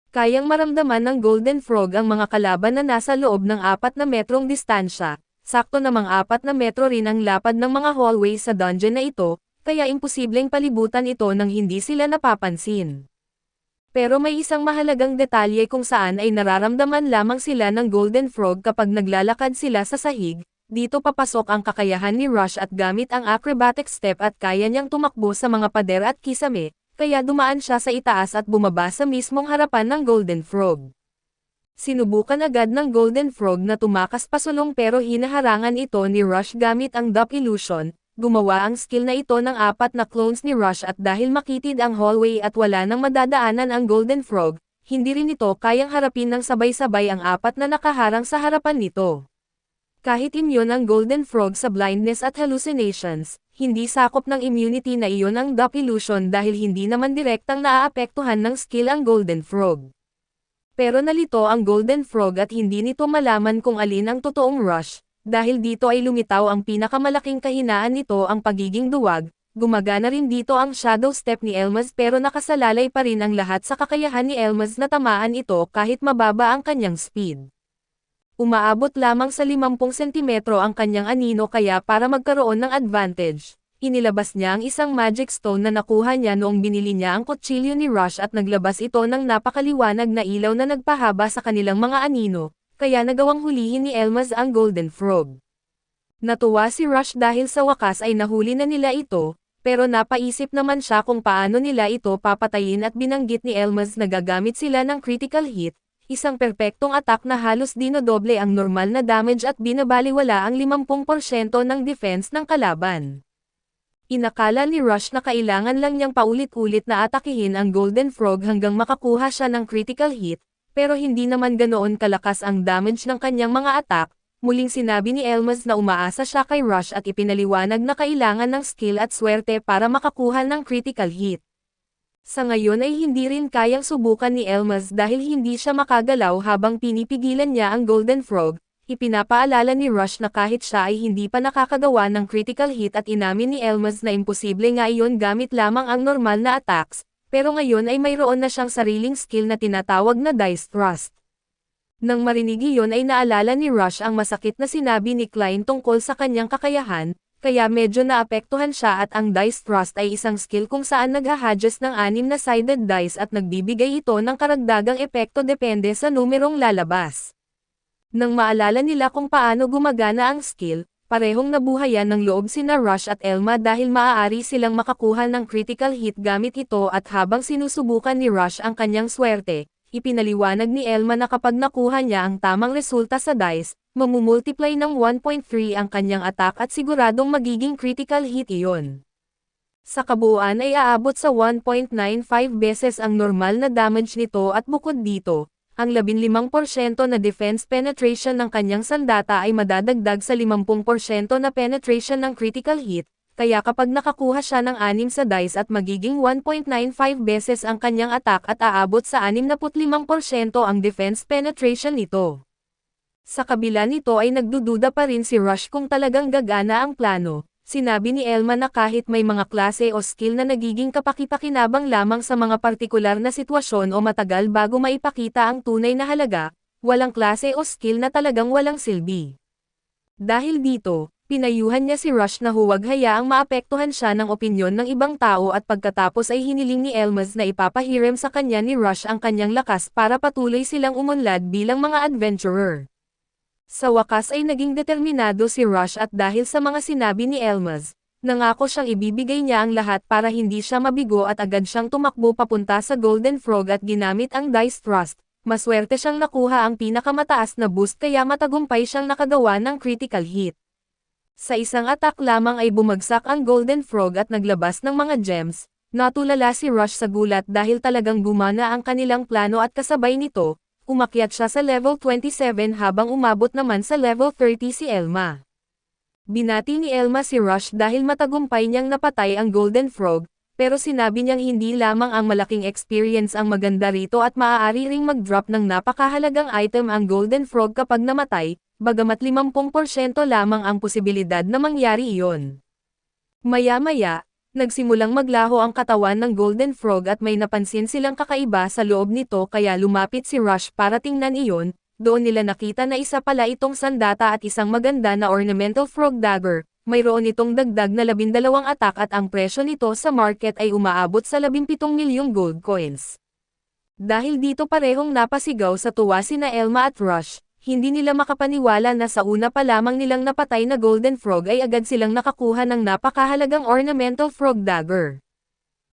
Kayang maramdaman ng Golden Frog ang mga kalaban na nasa loob ng 4 na metrong distansya, sakto namang 4 na metro rin ang lapad ng mga hallway sa dungeon na ito, kaya imposibleng palibutan ito nang hindi sila napapansin. Pero may isang mahalagang detalye kung saan ay nararamdaman lamang sila ng Golden Frog kapag naglalakad sila sa sahig, dito papasok ang kakayahan ni Rush at gamit ang acrobatic step at kaya niyang tumakbo sa mga pader at kisame, kaya dumaan siya sa itaas at bumaba sa mismong harapan ng Golden Frog. Sinubukan agad ng Golden Frog na tumakas pasulong pero hinaharangan ito ni Rush gamit ang Dup Illusion. Gumawa ang skill na ito ng 4 na clones ni Rush at dahil makitid ang hallway at wala nang madadaanan ang Golden Frog, hindi rin ito kayang harapin ng sabay-sabay ang 4 na nakaharang sa harapan nito. Kahit immune ang Golden Frog sa blindness at hallucinations, hindi sakop ng immunity na iyon ang Dup Illusion dahil hindi naman direktang naaapektuhan ng skill ang Golden Frog. Pero nalito ang Golden Frog at hindi nito malaman kung alin ang totoong Rush. Dahil dito ay lumitaw ang pinakamalaking kahinaan nito ang pagiging duwag, gumagana rin dito ang Shadow Step ni Elmas pero nakasalalay pa rin ang lahat sa kakayahan ni Elmas na tamaan ito kahit mababa ang kanyang speed. Umaabot lamang sa 50 sentimetro ang kanyang anino kaya para magkaroon ng advantage, inilabas niya ang isang magic stone na nakuha niya noong binili niya ang kutsilyo ni Rush at naglabas ito ng napakaliwanag na ilaw na nagpahaba sa kanilang mga anino. Kaya nagawang hulihin ni Elmas ang Golden Frog. Natuwa si Rush dahil sa wakas ay nahuli na nila ito, pero napaisip naman siya kung paano nila ito papatayin at binanggit ni Elmas na gagamit sila ng critical hit, isang perpektong attack na halos dinodoble ang normal na damage at binabaliwala ang 50% ng defense ng kalaban. Inakala ni Rush na kailangan lang niyang paulit-ulit na atakihin ang Golden Frog hanggang makakuha siya ng critical hit, pero hindi naman ganoon kalakas ang damage ng kanyang mga attack, muling sinabi ni Elmas na umaasa siya kay Rush at ipinaliwanag na kailangan ng skill at swerte para makakuha ng critical hit. Sa ngayon ay hindi rin kayang subukan ni Elmas dahil hindi siya makagalaw habang pinipigilan niya ang Golden Frog, ipinapaalala ni Rush na kahit siya ay hindi pa nakakagawa ng critical hit at inamin ni Elmas na imposible nga iyon gamit lamang ang normal na attacks, pero ngayon ay mayroon na siyang sariling skill na tinatawag na Dice Thrust. Nang marinig iyon ay naalala ni Rush ang masakit na sinabi ni Klein tungkol sa kanyang kakayahan, kaya medyo naapektuhan siya at ang Dice Thrust ay isang skill kung saan naghahadjust ng 6 na sided dice at nagbibigay ito ng karagdagang epekto depende sa numerong lalabas. Nang maalala nila kung paano gumagana ang skill, parehong nabuhayan ng loob sina Rush at Elma dahil maaari silang makakuha ng critical hit gamit ito at habang sinusubukan ni Rush ang kanyang swerte, ipinaliwanag ni Elma na kapag nakuha niya ang tamang resulta sa dice, mamumultiply ng 1.3 ang kanyang attack at siguradong magiging critical hit iyon. Sa kabuuan ay aabot sa 1.95 beses ang normal na damage nito at bukod dito, ang 15% na defense penetration ng kanyang sandata ay madadagdag sa 50% na penetration ng critical hit, kaya kapag nakakuha siya ng 6 sa dice at magiging 1.95 beses ang kanyang attack at aabot sa 65% ang defense penetration nito. Sa kabila nito ay nagdududa pa rin si Rush kung talagang gagana ang plano. Sinabi ni Elma na kahit may mga klase o skill na nagiging kapakipakinabang lamang sa mga partikular na sitwasyon o matagal bago maipakita ang tunay na halaga, walang klase o skill na talagang walang silbi. Dahil dito, pinayuhan niya si Rush na huwag hayaang maapektuhan siya ng opinyon ng ibang tao at pagkatapos ay hiniling ni Elmas na ipapahiram sa kanya ni Rush ang kanyang lakas para patuloy silang umunlad bilang mga adventurer. Sa wakas ay naging determinado si Rush at dahil sa mga sinabi ni Elmas, nangako siyang ibibigay niya ang lahat para hindi siya mabigo at agad siyang tumakbo papunta sa Golden Frog at ginamit ang Dice Thrust, Maswerte siyang nakuha ang pinakamataas na boost kaya matagumpay siyang nakagawa ng critical hit. Sa isang attack lamang ay bumagsak ang Golden Frog at naglabas ng mga gems. Natulala si Rush sa gulat dahil talagang gumana ang kanilang plano at kasabay nito, umakyat siya sa level 27 habang umabot naman sa level 30 si Elma. Binati ni Elma si Rush dahil matagumpay niyang napatay ang Golden Frog, pero sinabi niyang hindi lamang ang malaking experience ang maganda rito at maaari ring mag-drop ng napakahalagang item ang Golden Frog kapag namatay, bagamat 50% lamang ang posibilidad na mangyari iyon. Maya-maya, nagsimulang maglaho ang katawan ng Golden Frog at may napansin silang kakaiba sa loob nito kaya lumapit si Rush para tingnan iyon, doon nila nakita na isa pala itong sandata at isang maganda na ornamental frog dagger, mayroon itong dagdag na 12 attack at ang presyo nito sa market ay umaabot sa 17 milyong gold coins. Dahil dito parehong napasigaw sa tuwa sina Elma at Rush, hindi nila makapaniwala na sa una pa lamang nilang napatay na Golden Frog ay agad silang nakakuha ng napakahalagang ornamental frog dagger.